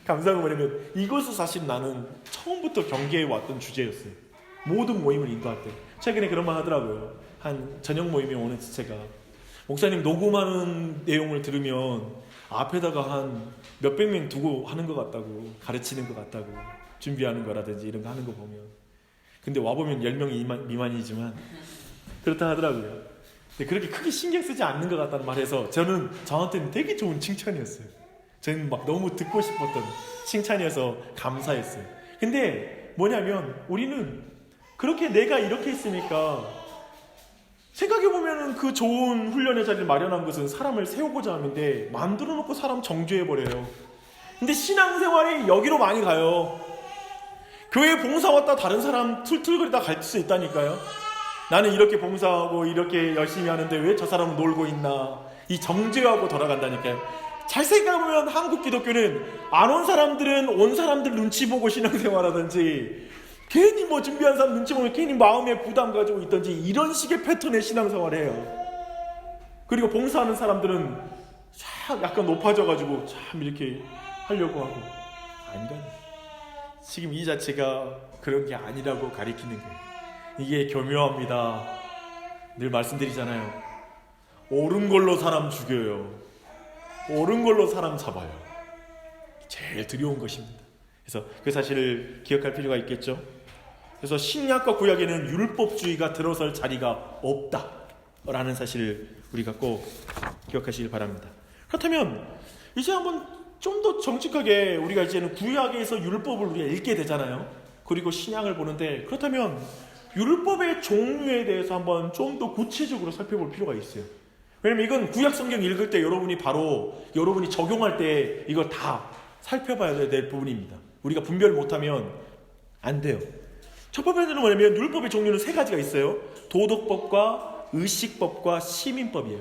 감사한 건 뭐냐면 이것은 사실 나는 처음부터 경계해 왔던 주제였어요. 모든 모임을 인도할 때. 최근에 그런 말 하더라고요. 한 저녁 모임에 오는 지체가, 목사님 녹음하는 내용을 들으면 앞에다가 한 몇백 명 두고 하는 것 같다고, 가르치는 것 같다고, 준비하는 거라든지 이런 거 하는 거 보면. 근데 와보면 10명 미만이지만 그렇다 하더라고요. 근데 그렇게 크게 신경 쓰지 않는 것 같다는 말에서 저한테는 되게 좋은 칭찬이었어요. 저는 막 너무 듣고 싶었던 칭찬이어서 감사했어요. 근데 뭐냐면 우리는 그렇게 내가 이렇게 했으니까, 생각해보면 그 좋은 훈련의 자리를 마련한 것은 사람을 세우고자 하는데 만들어 놓고 사람 정죄해버려요. 근데 신앙생활이 여기로 많이 가요. 교회 봉사 왔다 다른 사람 툴툴거리다 갈 수 있다니까요. 나는 이렇게 봉사하고 이렇게 열심히 하는데 왜 저 사람은 놀고 있나, 이 정죄하고 돌아간다니까요. 잘 생각해보면 한국 기독교는 안 온 사람들은 온 사람들 눈치 보고 신앙생활하든지, 괜히 뭐 준비한 사람 눈치 보면 괜히 마음에 부담 가지고 있든지, 이런 식의 패턴의 신앙생활을 해요. 그리고 봉사하는 사람들은 참 약간 높아져가지고 참 이렇게 하려고 하고. 아니다. 지금 이 자체가 그런 게 아니라고 가리키는 거예요. 이게 교묘합니다. 늘 말씀드리잖아요. 옳은 걸로 사람 죽여요. 옳은 걸로 사람 잡아요. 제일 두려운 것입니다. 그래서 그 사실을 기억할 필요가 있겠죠. 그래서 신약과 구약에는 율법주의가 들어설 자리가 없다라는 사실을 우리가 꼭 기억하시길 바랍니다. 그렇다면 이제 한번 좀 더 정직하게 우리가 이제는 구약에서 율법을 우리가 읽게 되잖아요. 그리고 신약을 보는데, 그렇다면 율법의 종류에 대해서 한번 좀 더 구체적으로 살펴볼 필요가 있어요. 왜냐면 이건 구약 성경 읽을 때 여러분이 적용할 때 이걸 다 살펴봐야 될 부분입니다. 우리가 분별 못하면 안 돼요. 첫 번째는 뭐냐면 율법의 종류는 세 가지가 있어요. 도덕법과 의식법과 시민법이에요.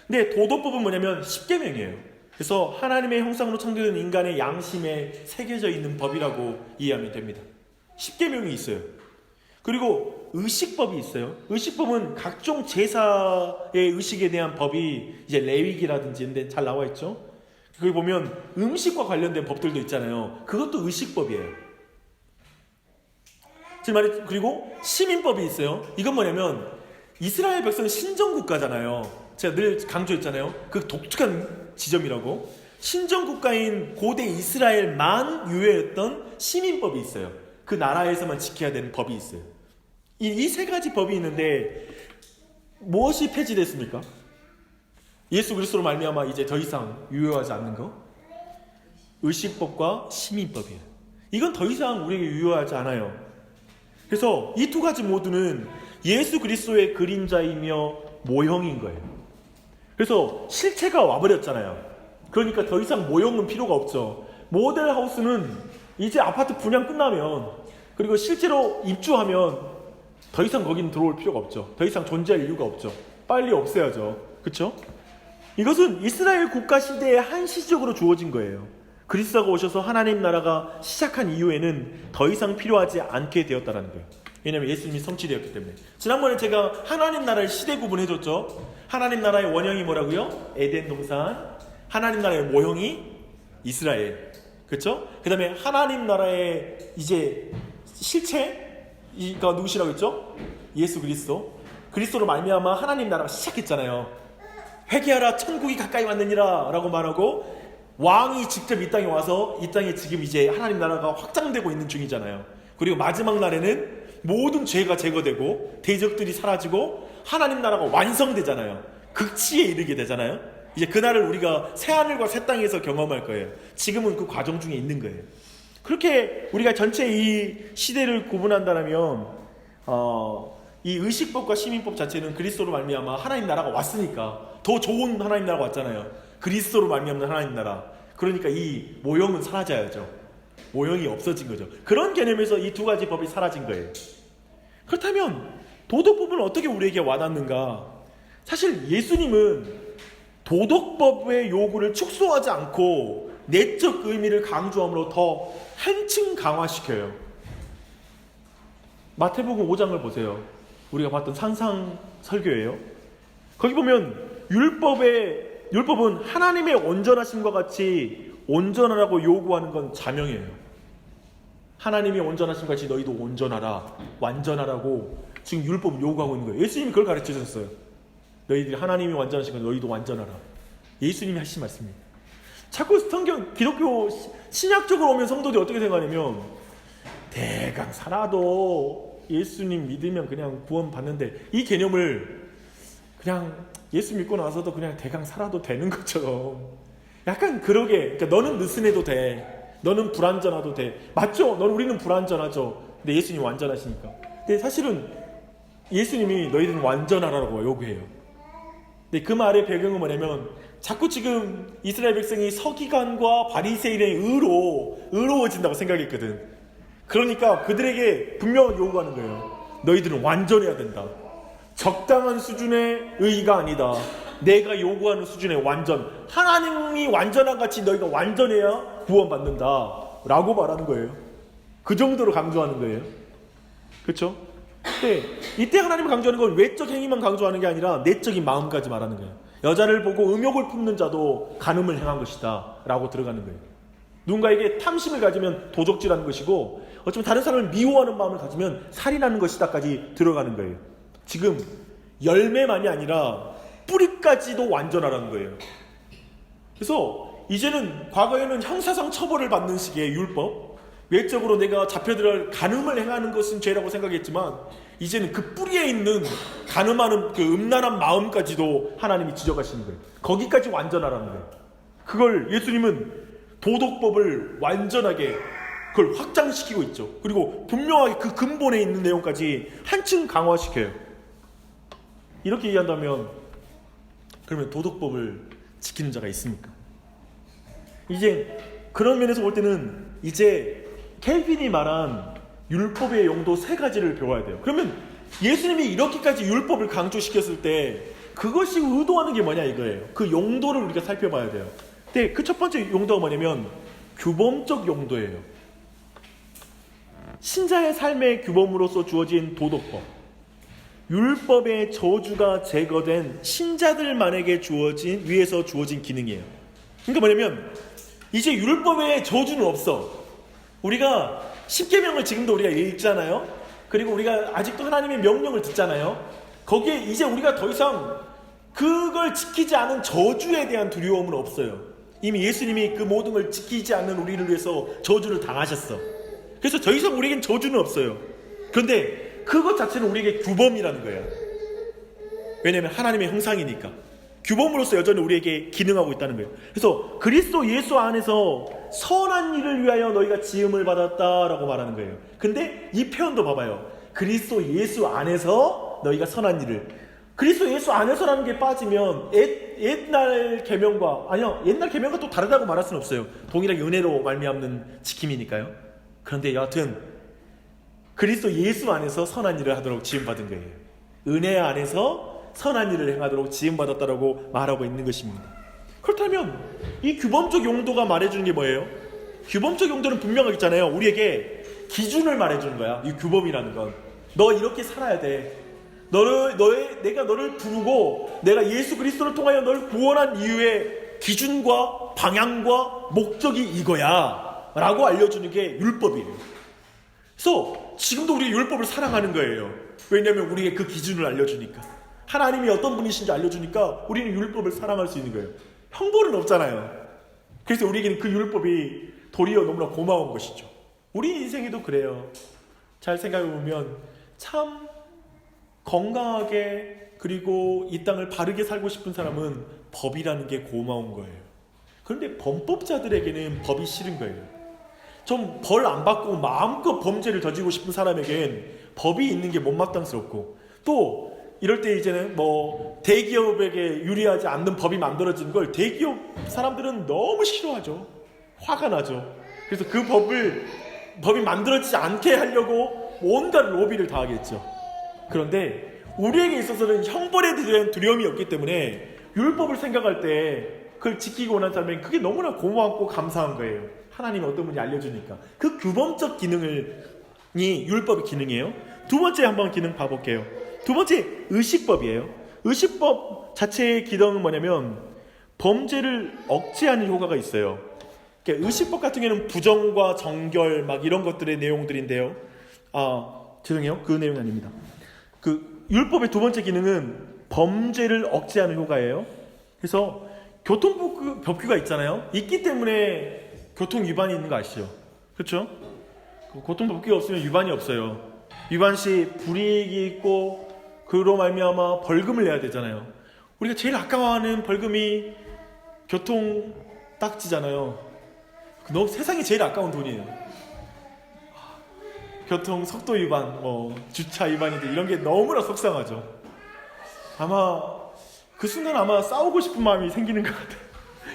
근데 도덕법은 뭐냐면 십계명이에요. 그래서 하나님의 형상으로 창조된 인간의 양심에 새겨져 있는 법이라고 이해하면 됩니다. 십계명이 있어요. 그리고 의식법이 있어요. 의식법은 각종 제사의 의식에 대한 법이 이제 레위기라든지 이런 데 잘 나와 있죠. 거기 보면 음식과 관련된 법들도 있잖아요. 그것도 의식법이에요. 그리고 시민법이 있어요. 이건 뭐냐면 이스라엘 백성은 신정국가잖아요. 제가 늘 강조했잖아요. 그 독특한 지점이라고. 신정국가인 고대 이스라엘만 유효했던 시민법이 있어요. 그 나라에서만 지켜야 되는 법이 있어요. 이 세 가지 법이 있는데 무엇이 폐지됐습니까? 예수 그리스도로 말미암아 이제 더 이상 유효하지 않는 거? 의식법과 시민법이에요. 이건 더 이상 우리에게 유효하지 않아요. 그래서 이 두 가지 모두는 예수 그리스도의 그림자이며 모형인 거예요. 그래서 실체가 와버렸잖아요. 그러니까 더 이상 모형은 필요가 없죠. 모델하우스는 이제 아파트 분양 끝나면, 그리고 실제로 입주하면 더 이상 거긴 들어올 필요가 없죠. 더 이상 존재할 이유가 없죠. 빨리 없애야죠. 그렇죠? 이것은 이스라엘 국가 시대에 한시적으로 주어진 거예요. 그리스도가 오셔서 하나님 나라가 시작한 이후에는 더 이상 필요하지 않게 되었다는 거예요. 왜냐하면 예수님이 성취되었기 때문에. 지난번에 제가 하나님 나라를 시대 구분해줬죠. 하나님 나라의 원형이 뭐라고요? 에덴 동산. 하나님 나라의 모형이 이스라엘. 그렇죠? 그 다음에 하나님 나라의 이제 실체가 누구시라고 했죠? 예수 그리스도. 그리스도로 말미암아 하나님 나라가 시작했잖아요. 회개하라 천국이 가까이 왔느니라 라고 말하고, 왕이 직접 이 땅에 와서 이 땅에 지금 이제 하나님 나라가 확장되고 있는 중이잖아요. 그리고 마지막 날에는 모든 죄가 제거되고 대적들이 사라지고 하나님 나라가 완성되잖아요. 극치에 이르게 되잖아요. 이제 그날을 우리가 새하늘과 새 땅에서 경험할 거예요. 지금은 그 과정 중에 있는 거예요. 그렇게 우리가 전체 이 시대를 구분한다면 이 의식법과 시민법 자체는 그리스도로 말미암아 하나님 나라가 왔으니까, 더 좋은 하나님 나라가 왔잖아요. 그리스도로 말미암는 하나님 나라. 그러니까 이 모형은 사라져야죠. 모형이 없어진 거죠. 그런 개념에서 이 두 가지 법이 사라진 거예요. 그렇다면 도덕법은 어떻게 우리에게 와닿는가? 사실 예수님은 도덕법의 요구를 축소하지 않고 내적 의미를 강조함으로 더 한층 강화시켜요. 마태복음 5장을 보세요. 우리가 봤던 산상 설교예요. 거기 보면 율법은 하나님의 온전하심과 같이 온전하라고 요구하는 건 자명이에요. 하나님이 온전하신 같이 너희도 온전하라, 완전하라고 지금 율법을 요구하고 있는 거예요. 예수님이 그걸 가르쳐 주셨어요. 너희들이 하나님이 완전하신 것 너희도 완전하라. 예수님이 하신 말씀입니다. 자꾸 성경, 기독교 신약적으로 오면 성도들이 어떻게 생각하냐면, 대강 살아도 예수님 믿으면 그냥 구원 받는데, 이 개념을 그냥 예수 믿고 나서도 그냥 대강 살아도 되는 것처럼 약간 그러게. 그러니까 너는 느슨해도 돼, 너는 불완전하도 돼. 맞죠? 우리는 불완전하죠. 근데 예수님 완전하시니까. 근데 사실은 예수님이 너희들은 완전하라고 요구해요. 근데 그 말의 배경은 뭐냐면, 자꾸 지금 이스라엘 백성이 서기관과 바리새인의 의로워진다고 생각했거든. 그러니까 그들에게 분명히 요구하는 거예요. 너희들은 완전해야 된다. 적당한 수준의 의의가 아니다. 내가 요구하는 수준의 완전. 하나님이 완전한 같이 너희가 완전해야 구원받는다 라고 말하는 거예요. 그 정도로 강조하는 거예요. 그렇죠? 근데 이때 하나님이 강조하는 건 외적 행위만 강조하는 게 아니라 내적인 마음까지 말하는 거예요. 여자를 보고 음욕을 품는 자도 간음을 행한 것이다 라고 들어가는 거예요. 누군가에게 탐심을 가지면 도적질하는 것이고, 어쩌면 다른 사람을 미워하는 마음을 가지면 살인하는 것이다까지 들어가는 거예요. 지금 열매만이 아니라 뿌리까지도 완전하라는 거예요. 그래서 이제는 과거에는 형사상 처벌을 받는 식의 율법, 외적으로 내가 잡혀들어 간음을 행하는 것은 죄라고 생각했지만 이제는 그 뿌리에 있는 간음하는 그 음란한 마음까지도 하나님이 지적하시는 거예요. 거기까지 완전하라는 거예요. 그걸 예수님은 도덕법을 완전하게 그걸 확장시키고 있죠. 그리고 분명하게 그 근본에 있는 내용까지 한층 강화시켜요. 이렇게 이해한다면 그러면 도덕법을 지키는 자가 있습니까? 이제 그런 면에서 볼 때는 이제 켈빈이 말한 율법의 용도 세 가지를 배워야 돼요. 그러면 예수님이 이렇게까지 율법을 강조시켰을 때 그것이 의도하는 게 뭐냐 이거예요. 그 용도를 우리가 살펴봐야 돼요. 근데 그 첫 번째 용도가 뭐냐면 규범적 용도예요. 신자의 삶의 규범으로서 주어진 도덕법, 율법의 저주가 제거된 신자들만에게 위에서 주어진 기능이에요. 그러니까 뭐냐면 이제 율법에 저주는 없어. 우리가 십계명을 지금도 우리가 읽잖아요. 그리고 우리가 아직도 하나님의 명령을 듣잖아요. 거기에 이제 우리가 더 이상 그걸 지키지 않은 저주에 대한 두려움은 없어요. 이미 예수님이 그 모든 걸 지키지 않는 우리를 위해서 저주를 당하셨어. 그래서 더 이상 우리에겐 저주는 없어요. 그런데 그것 자체는 우리에게 규범이라는 거예요. 왜냐하면 하나님의 형상이니까. 규범으로서 여전히 우리에게 기능하고 있다는 거예요. 그래서 그리스도 예수 안에서 선한 일을 위하여 너희가 지음을 받았다라고 말하는 거예요. 근데 이 표현도 봐봐요. 그리스도 예수 안에서 너희가 선한 일을. 그리스도 예수 안에서라는 게 빠지면 옛날 계명과 옛날 계명과 또 다르다고 말할 수는 없어요. 동일하게 은혜로 말미암는 지킴이니까요. 그런데 여하튼 그리스도 예수 안에서 선한 일을 하도록 지음받은 거예요. 은혜 안에서 선한 일을 행하도록 지음받았다라고 말하고 있는 것입니다. 그렇다면 이 규범적 용도가 말해주는 게 뭐예요? 규범적 용도는 분명하게 있잖아요. 우리에게 기준을 말해주는 거야. 이 규범이라는 건. 너 이렇게 살아야 돼. 내가 너를 부르고 내가 예수 그리스도를 통하여 너를 구원한 이유의 기준과 방향과 목적이 이거야 라고 알려주는 게 율법이에요. 그래서 지금도 우리 율법을 사랑하는 거예요. 왜냐하면 우리에게 그 기준을 알려주니까. 하나님이 어떤 분이신지 알려주니까 우리는 율법을 사랑할 수 있는 거예요. 형벌은 없잖아요. 그래서 우리에게는 그 율법이 도리어 너무나 고마운 것이죠. 우리 인생에도 그래요. 잘 생각해보면 참 건강하게 그리고 이 땅을 바르게 살고 싶은 사람은 법이라는 게 고마운 거예요. 그런데 범법자들에게는 법이 싫은 거예요. 좀 벌 안 받고 마음껏 범죄를 저지르고 싶은 사람에겐 법이 있는 게 못마땅스럽고, 또 이럴 때 이제는 대기업에게 유리하지 않는 법이 만들어진 걸 대기업 사람들은 너무 싫어하죠. 화가 나죠. 그래서 그 법이 만들어지지 않게 하려고 온갖 로비를 다 하겠죠. 그런데 우리에게 있어서는 형벌에 대한 두려움이 없기 때문에 율법을 생각할 때 그걸 지키고 원하는 사람에게 그게 너무나 고맙고 감사한 거예요. 하나님이 어떤 분이 알려주니까. 그 규범적 기능이 율법의 기능이에요. 두 번째 한번 기능 봐볼게요. 두 번째 의식법이에요. 의식법 자체의 기능은 뭐냐면 범죄를 억제하는 효과가 있어요. 그러니까 의식법 같은 경우는 부정과 정결 이런 것들의 내용들인데요. 죄송해요. 그 내용이 아닙니다. 그 율법의 두 번째 기능은 범죄를 억제하는 효과예요. 그래서 교통법규가 있잖아요. 있기 때문에 교통 위반이 있는 거 아시죠? 그렇죠? 교통법규가 없으면 위반이 없어요. 위반 시 불이익이 있고 그로 말미암아 벌금을 내야 되잖아요. 우리가 제일 아까워하는 벌금이 교통 딱지잖아요. 너무 세상에 제일 아까운 돈이에요. 교통 속도 위반, 주차 위반이든 이런 게 너무나 속상하죠. 아마 그 순간 싸우고 싶은 마음이 생기는 것 같아요.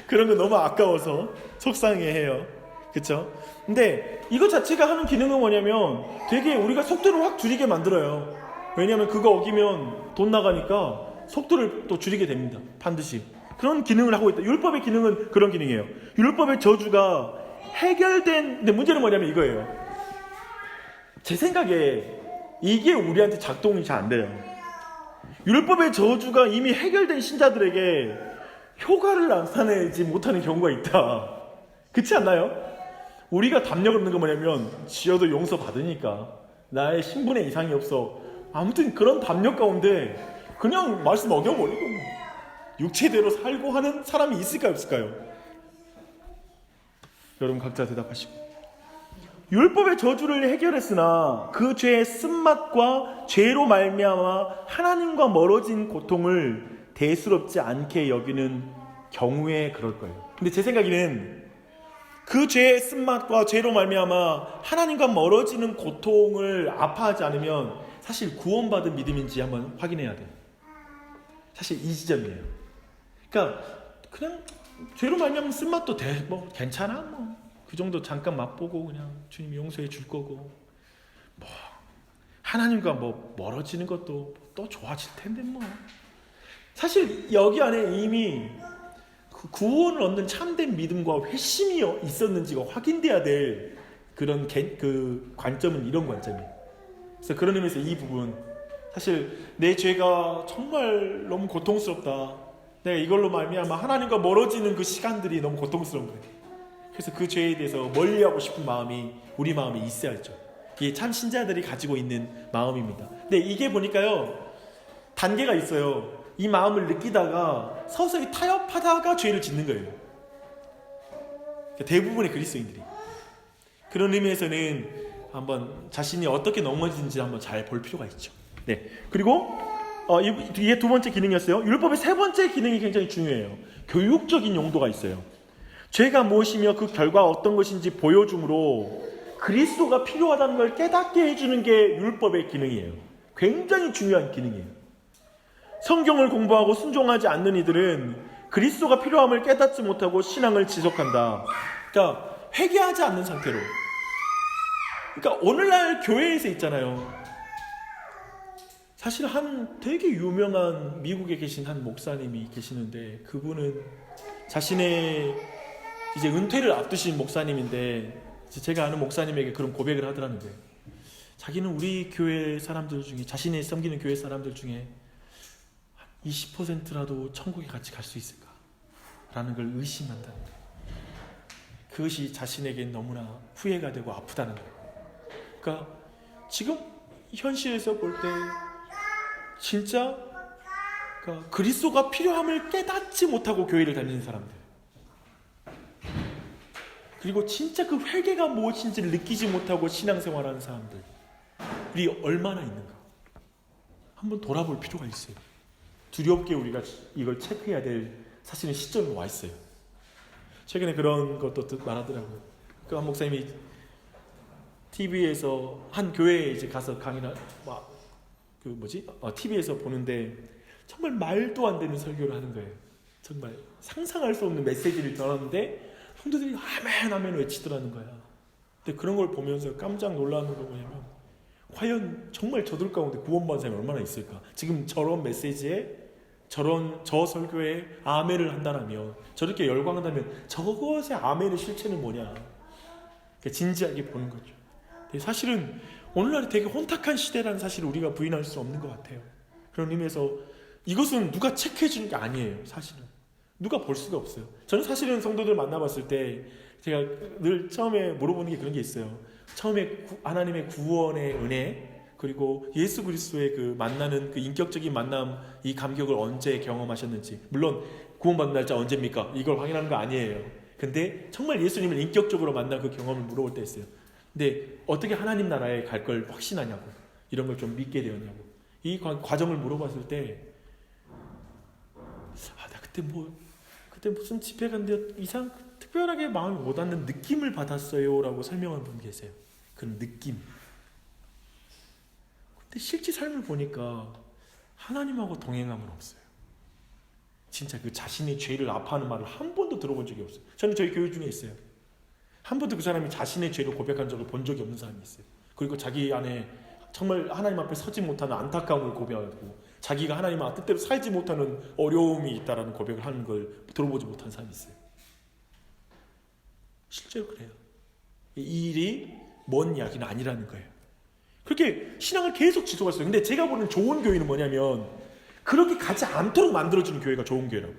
그런 거 너무 아까워서 속상해해요. 그쵸? 근데 이거 자체가 하는 기능은 뭐냐면 되게 우리가 속도를 확 줄이게 만들어요. 왜냐하면 그거 어기면 돈 나가니까 속도를 또 줄이게 됩니다. 반드시. 그런 기능을 하고 있다. 율법의 기능은 그런 기능이에요. 율법의 저주가 근데 문제는 뭐냐면 이거예요. 제 생각에 이게 우리한테 작동이 잘 안 돼요. 율법의 저주가 이미 해결된 신자들에게 효과를 나타내지 못하는 경우가 있다. 그렇지 않나요? 우리가 담력 없는 건 뭐냐면 지어도 용서 받으니까 나의 신분에 이상이 없어. 아무튼 그런 담력 가운데 그냥 말씀 어겨버리고 육체대로 살고 하는 사람이 있을까요, 없을까요? 여러분 각자 대답하시고. 율법의 저주를 해결했으나 그 죄의 쓴맛과 죄로 말미암아 하나님과 멀어진 고통을 대수롭지 않게 여기는 경우에 그럴 거예요. 근데 제 생각에는 그 죄의 쓴맛과 죄로 말미암아 하나님과 멀어지는 고통을 아파하지 않으면 사실 구원받은 믿음인지 한번 확인해야 돼요. 사실 이 지점이에요. 그러니까 그냥 죄로 말미암은 쓴맛도 뭐 괜찮아 뭐 그 정도 잠깐 맛보고 그냥 주님이 용서해 줄 거고 뭐 하나님과 뭐 멀어지는 것도 또 좋아질 텐데 뭐 사실 여기 안에 이미 그 구원을 얻는 참된 믿음과 회심이 있었는지가 확인돼야 될 그런 그 관점은 이런 관점이에요. 그래서 그런 의미에서 이 부분 사실 내 죄가 정말 너무 고통스럽다. 내가 이걸로 말미암아 하나님과 멀어지는 그 시간들이 너무 고통스러운 거예요. 그래서 그 죄에 대해서 멀리하고 싶은 마음이 우리 마음에 있어야죠. 이게 참 신자들이 가지고 있는 마음입니다. 근데 이게 보니까요 단계가 있어요. 이 마음을 느끼다가 서서히 타협하다가 죄를 짓는 거예요. 그러니까 대부분의 그리스도인들이 그런 의미에서는 한번 자신이 어떻게 넘어지는지 한번 잘 볼 필요가 있죠. 네. 그리고 이게 두 번째 기능이었어요. 율법의 세 번째 기능이 굉장히 중요해요. 교육적인 용도가 있어요. 죄가 무엇이며 그 결과가 어떤 것인지 보여줌으로 그리스도가 필요하다는 걸 깨닫게 해주는 게 율법의 기능이에요. 굉장히 중요한 기능이에요. 성경을 공부하고 순종하지 않는 이들은 그리스도가 필요함을 깨닫지 못하고 신앙을 지속한다. 그러니까 회개하지 않는 상태로. 그러니까 오늘날 교회에서 있잖아요. 사실 한 되게 유명한 미국에 계신 한 목사님이 계시는데 그분은 자신의 이제 은퇴를 앞두신 목사님인데 제가 아는 목사님에게 그런 고백을 하더라는 거예요. 자기는 우리 교회 사람들 중에 자신이 섬기는 교회 사람들 중에 20%라도 천국에 같이 갈 수 있을까? 라는 걸 의심한다는 거예요. 그것이 자신에게 너무나 후회가 되고 아프다는 거예요. 그러니까 지금 현실에서 볼 때 진짜 그러니까 그리스도가 필요함을 깨닫지 못하고 교회를 다니는 사람들 그리고 진짜 그 회개가 무엇인지를 느끼지 못하고 신앙생활하는 사람들 우리 얼마나 있는가 한번 돌아볼 필요가 있어요. 두렵게 우리가 이걸 체크해야 될 사실은 시점이 와 있어요. 최근에 그런 것도 말하더라고요. 그 한 목사님이 TV에서 한 교회에 이제 가서 강의를 TV에서 보는데 정말 말도 안 되는 설교를 하는 거예요. 정말 상상할 수 없는 메시지를 전하는데 성도들이 아멘 아멘 외치더라는 거야. 근데 그런 걸 보면서 깜짝 놀라는 거 뭐냐면 과연 정말 저들 가운데 구원받은 사람이 얼마나 있을까? 지금 저런 메시지에 저 설교에 아멘을 한다면 저렇게 열광한다면 저것의 아멘의 실체는 뭐냐? 그러니까 진지하게 보는 거죠. 사실은 오늘날이 되게 혼탁한 시대라는 사실을 우리가 부인할 수 없는 것 같아요. 그런 의미에서 이것은 누가 체크해 주는 게 아니에요. 사실은 누가 볼 수가 없어요. 저는 사실은 성도들 만나봤을 때 제가 늘 처음에 물어보는 게 그런 게 있어요. 처음에 하나님의 구원의 은혜 그리고 예수 그리스도의 그 만나는 그 인격적인 만남 이 감격을 언제 경험하셨는지 물론 구원받는 날짜 언제입니까? 이걸 확인하는 거 아니에요. 근데 정말 예수님을 인격적으로 만난 그 경험을 물어볼 때 있어요. 근데 어떻게 하나님 나라에 갈 걸 확신하냐고 이런 걸 좀 믿게 되었냐고 이 과정을 물어봤을 때 나 그때 무슨 집회 갔는데 특별하게 마음이 못 닿는 느낌을 받았어요 라고 설명한 분 계세요. 그런 느낌. 근데 실제 삶을 보니까 하나님하고 동행함은 없어요. 진짜 그 자신의 죄를 아파하는 말을 한 번도 들어본 적이 없어요. 저는 저희 교회 중에 있어요. 한 번도 그 사람이 자신의 죄를 고백한 적을 본 적이 없는 사람이 있어요. 그리고 자기 안에 정말 하나님 앞에 서지 못하는 안타까움을 고백하고 자기가 하나님 뜻대로 살지 못하는 어려움이 있다라는 고백을 하는 걸 들어보지 못한 사람이 있어요. 실제로 그래요. 이 일이 먼 이야기는 아니라는 거예요. 그렇게 신앙을 계속 지속했어요. 근데 제가 보는 좋은 교회는 뭐냐면 그렇게 가지 않도록 만들어주는 교회가 좋은 교회라고요.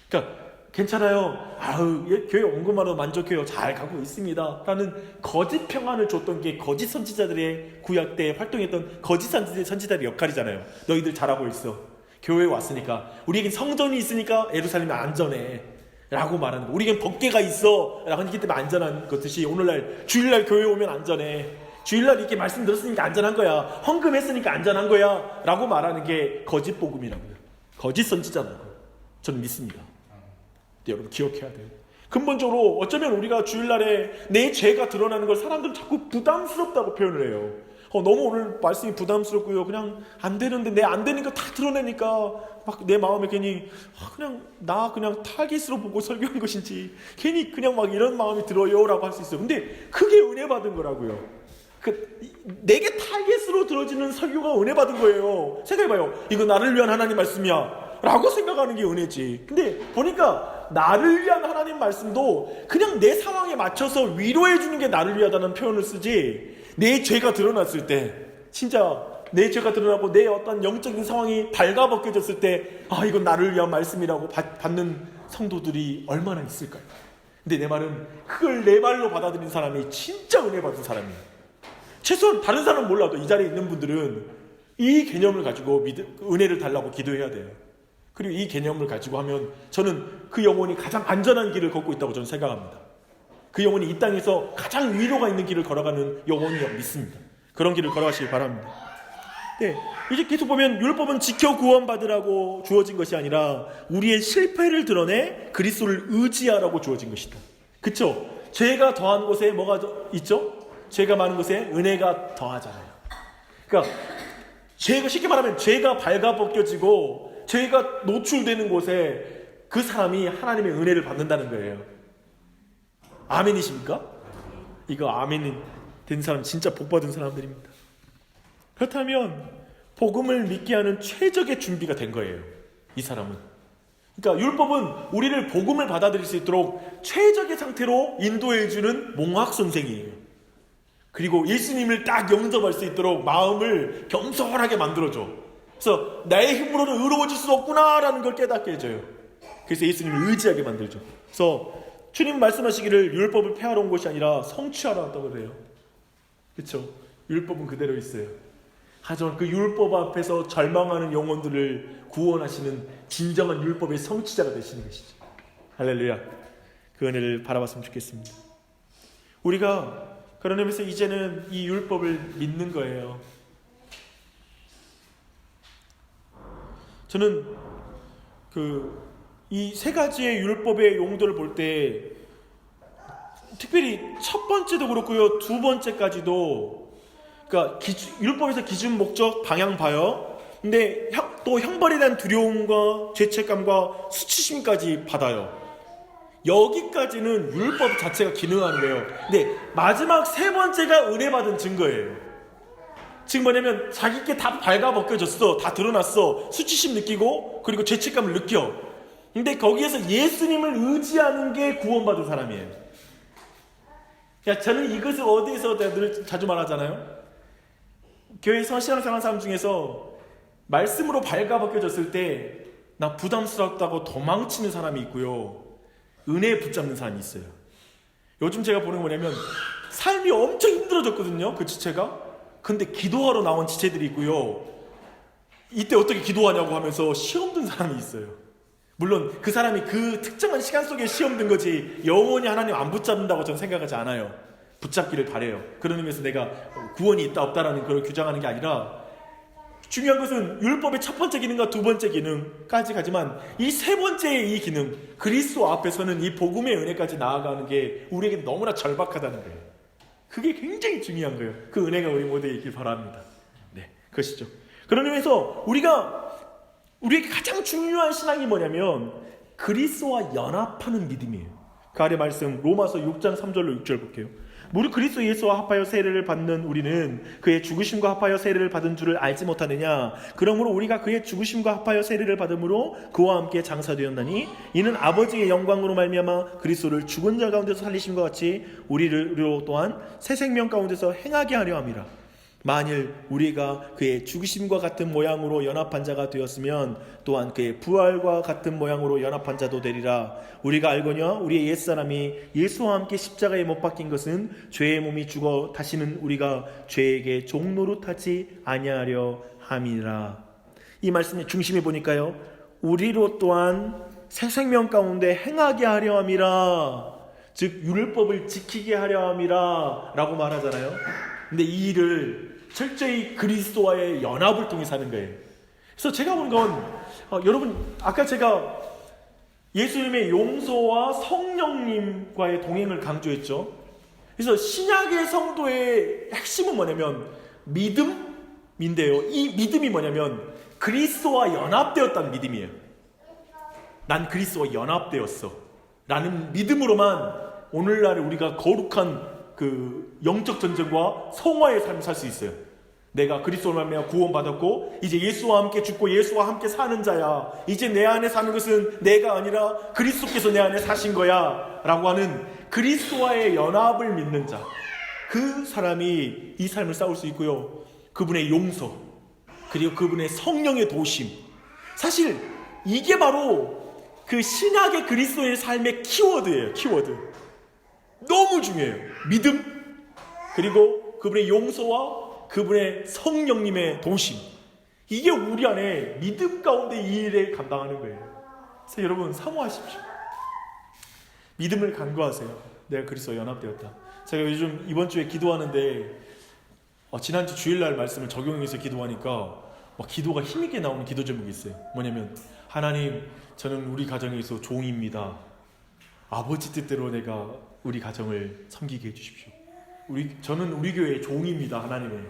그러니까 괜찮아요. 아유, 예, 교회 온 것만으로 만족해요. 잘 가고 있습니다. 라는 거짓 평안을 줬던 게 거짓 선지자들의 구약 때 활동했던 거짓 선지자들의 역할이잖아요. 너희들 잘하고 있어. 교회에 왔으니까. 우리에겐 성전이 있으니까 예루살렘이 안전해. 라고 말하는 거. 우리에겐 법궤가 있어. 라고 하기 때문에 안전한 것듯이 오늘날 주일날 교회 오면 안전해. 주일날 이렇게 말씀 들었으니까 안전한 거야. 헌금했으니까 안전한 거야. 라고 말하는 게 거짓 복음이라고요. 거짓 선지자라고 저는 믿습니다. 여러분 기억해야 돼요. 근본적으로 어쩌면 우리가 주일날에 내 죄가 드러나는 걸 사람들은 자꾸 부담스럽다고 표현을 해요. 너무 오늘 말씀이 부담스럽고요. 그냥 안 되는데 내 안 되니까 다 드러내니까 막 내 마음에 괜히 그냥 타깃으로 보고 설교한 것인지 괜히 그냥 막 이런 마음이 들어요라고 할 수 있어요. 근데 그게 은혜 받은 거라고요. 내게 타깃으로 들어지는 설교가 은혜 받은 거예요. 생각해봐요. 이거 나를 위한 하나님 말씀이야 라고 생각하는 게 은혜지. 근데 보니까 나를 위한 하나님 말씀도 그냥 내 상황에 맞춰서 위로해 주는 게 나를 위하다는 표현을 쓰지, 내 죄가 드러났을 때, 진짜 내 죄가 드러나고 내 어떤 영적인 상황이 발가벗겨졌을 때, 이건 나를 위한 말씀이라고 받는 성도들이 얼마나 있을까요? 근데 내 말은 그걸 내 말로 받아들인 사람이 진짜 은혜 받은 사람이에요. 최소한 다른 사람은 몰라도 이 자리에 있는 분들은 이 개념을 가지고 은혜를 달라고 기도해야 돼요. 그리고 이 개념을 가지고 하면 저는 그 영혼이 가장 안전한 길을 걷고 있다고 저는 생각합니다. 그 영혼이 이 땅에서 가장 위로가 있는 길을 걸어가는 영혼이라고 믿습니다. 그런 길을 걸어가시기 바랍니다. 네, 이제 계속 보면 율법은 지켜 구원받으라고 주어진 것이 아니라 우리의 실패를 드러내 그리스도를 의지하라고 주어진 것이다. 그쵸? 죄가 더한 곳에 뭐가 있죠? 죄가 많은 곳에 은혜가 더하잖아요. 그러니까 죄가, 쉽게 말하면 죄가 발가벗겨지고 죄가 노출되는 곳에 그 사람이 하나님의 은혜를 받는다는 거예요. 아멘이십니까? 이거 아멘이 된 사람 진짜 복받은 사람들입니다. 그렇다면 복음을 믿게 하는 최적의 준비가 된 거예요. 이 사람은. 그러니까 율법은 우리를 복음을 받아들일 수 있도록 최적의 상태로 인도해주는 몽학 선생이에요. 그리고 예수님을 딱 영접할 수 있도록 마음을 겸손하게 만들어줘. 그래서 나의 힘으로는 의로워질 수 없구나라는 걸 깨닫게 해줘요. 그래서 예수님을 의지하게 만들죠. 그래서 주님 말씀하시기를 율법을 폐하러 온 것이 아니라 성취하러 왔다고 그래요. 그렇죠? 율법은 그대로 있어요. 하지만 그 율법 앞에서 절망하는 영혼들을 구원하시는 진정한 율법의 성취자가 되시는 것이죠. 할렐루야. 그 은혜를 바라봤으면 좋겠습니다. 우리가 그런 의미에서 이제는 이 율법을 믿는 거예요. 저는 이 세 가지의 율법의 용도를 볼 때 특별히 첫 번째도 그렇고요, 두 번째까지도, 그러니까 율법에서 기준, 목적, 방향 봐요. 근데 또 형벌에 대한 두려움과 죄책감과 수치심까지 받아요. 여기까지는 율법 자체가 기능하는 거예요. 근데 마지막 세 번째가 은혜 받은 증거예요. 지금 뭐냐면 자기께 다 발가벗겨졌어, 다 드러났어, 수치심 느끼고 그리고 죄책감을 느껴. 근데 거기에서 예수님을 의지하는 게 구원받은 사람이에요. 저는 이것을 어디에서 늘 자주 말하잖아요. 교회에서 신앙생활 사람 중에서 말씀으로 발가벗겨졌을 때 나 부담스럽다고 도망치는 사람이 있고요, 은혜에 붙잡는 사람이 있어요. 요즘 제가 보는 거 뭐냐면 삶이 엄청 힘들어졌거든요, 그 지체가. 근데 기도하러 나온 지체들이 있고요, 이때 어떻게 기도하냐고 하면서 시험 든 사람이 있어요. 물론 그 사람이 그 특정한 시간 속에 시험 든 거지 영원히 하나님 안 붙잡는다고 저는 생각하지 않아요. 붙잡기를 바래요. 그런 의미에서 내가 구원이 있다 없다라는 걸 규정하는 게 아니라, 중요한 것은 율법의 첫 번째 기능과 두 번째 기능까지 가지만 이 세 번째의 이 기능, 그리스도 앞에서는 이 복음의 은혜까지 나아가는 게 우리에게 너무나 절박하다는 거예요. 그게 굉장히 중요한 거예요. 그 은혜가 우리 모두에 있길 바랍니다. 네, 그것이죠. 그런 의미에서 우리에게 가장 중요한 신앙이 뭐냐면 그리스도와 연합하는 믿음이에요. 그 아래 말씀 로마서 6장 3절로 6절 볼게요. 무릇 그리스도 예수와 합하여 세례를 받는 우리는 그의 죽으심과 합하여 세례를 받은 줄을 알지 못하느냐. 그러므로 우리가 그의 죽으심과 합하여 세례를 받음으로 그와 함께 장사되었나니 이는 아버지의 영광으로 말미암아 그리스도를 죽은 자 가운데서 살리심과 같이 우리를 또한 새 생명 가운데서 행하게 하려 함이라. 만일 우리가 그의 죽으심과 같은 모양으로 연합한 자가 되었으면 또한 그의 부활과 같은 모양으로 연합한 자도 되리라. 우리가 알거냐 우리의 옛사람이 예수와 함께 십자가에 못 박힌 것은 죄의 몸이 죽어 다시는 우리가 죄에게 종노릇하지 아니하려 함이라. 이 말씀의 중심에 보니까요, 우리로 또한 새 생명 가운데 행하게 하려 함이라, 즉 율법을 지키게 하려 함이라 라고 말하잖아요. 근데 이 일을 철저히 그리스도와의 연합을 통해 사는 거예요. 그래서 제가 본 건 여러분, 아까 제가 예수님의 용서와 성령님과의 동행을 강조했죠. 그래서 신약의 성도의 핵심은 뭐냐면 믿음인데요, 이 믿음이 뭐냐면 그리스도와 연합되었다는 믿음이에요. 난 그리스도와 연합되었어 라는 믿음으로만 오늘날 우리가 거룩한 그 영적 전쟁과 성화의 삶을 살 수 있어요. 내가 그리스도로 말미암아 구원받았고 이제 예수와 함께 죽고 예수와 함께 사는 자야. 이제 내 안에 사는 것은 내가 아니라 그리스도께서 내 안에 사신 거야 라고 하는 그리스도와의 연합을 믿는 자, 그 사람이 이 삶을 싸울 수 있고요. 그분의 용서, 그리고 그분의 성령의 도우심, 사실 이게 바로 그 신약의 그리스도의 삶의 키워드예요. 키워드. 너무 중요해요. 믿음, 그리고 그분의 용서와 그분의 성령님의 도우심, 이게 우리 안에 믿음 가운데 이 일을 감당하는 거예요. 그래서 여러분 사모하십시오. 믿음을 간구하세요. 내가 그리스도와 연합되었다. 제가 요즘 이번 주에 기도하는데 지난주 주일날 말씀을 적용해서 기도하니까 기도가 힘있게 나오는 기도 제목이 있어요. 뭐냐면, 하나님, 저는 우리 가정에서 종입니다. 아버지 뜻대로 내가 우리 가정을 섬기게 해주십시오. 저는 우리 교회의 종입니다. 하나님의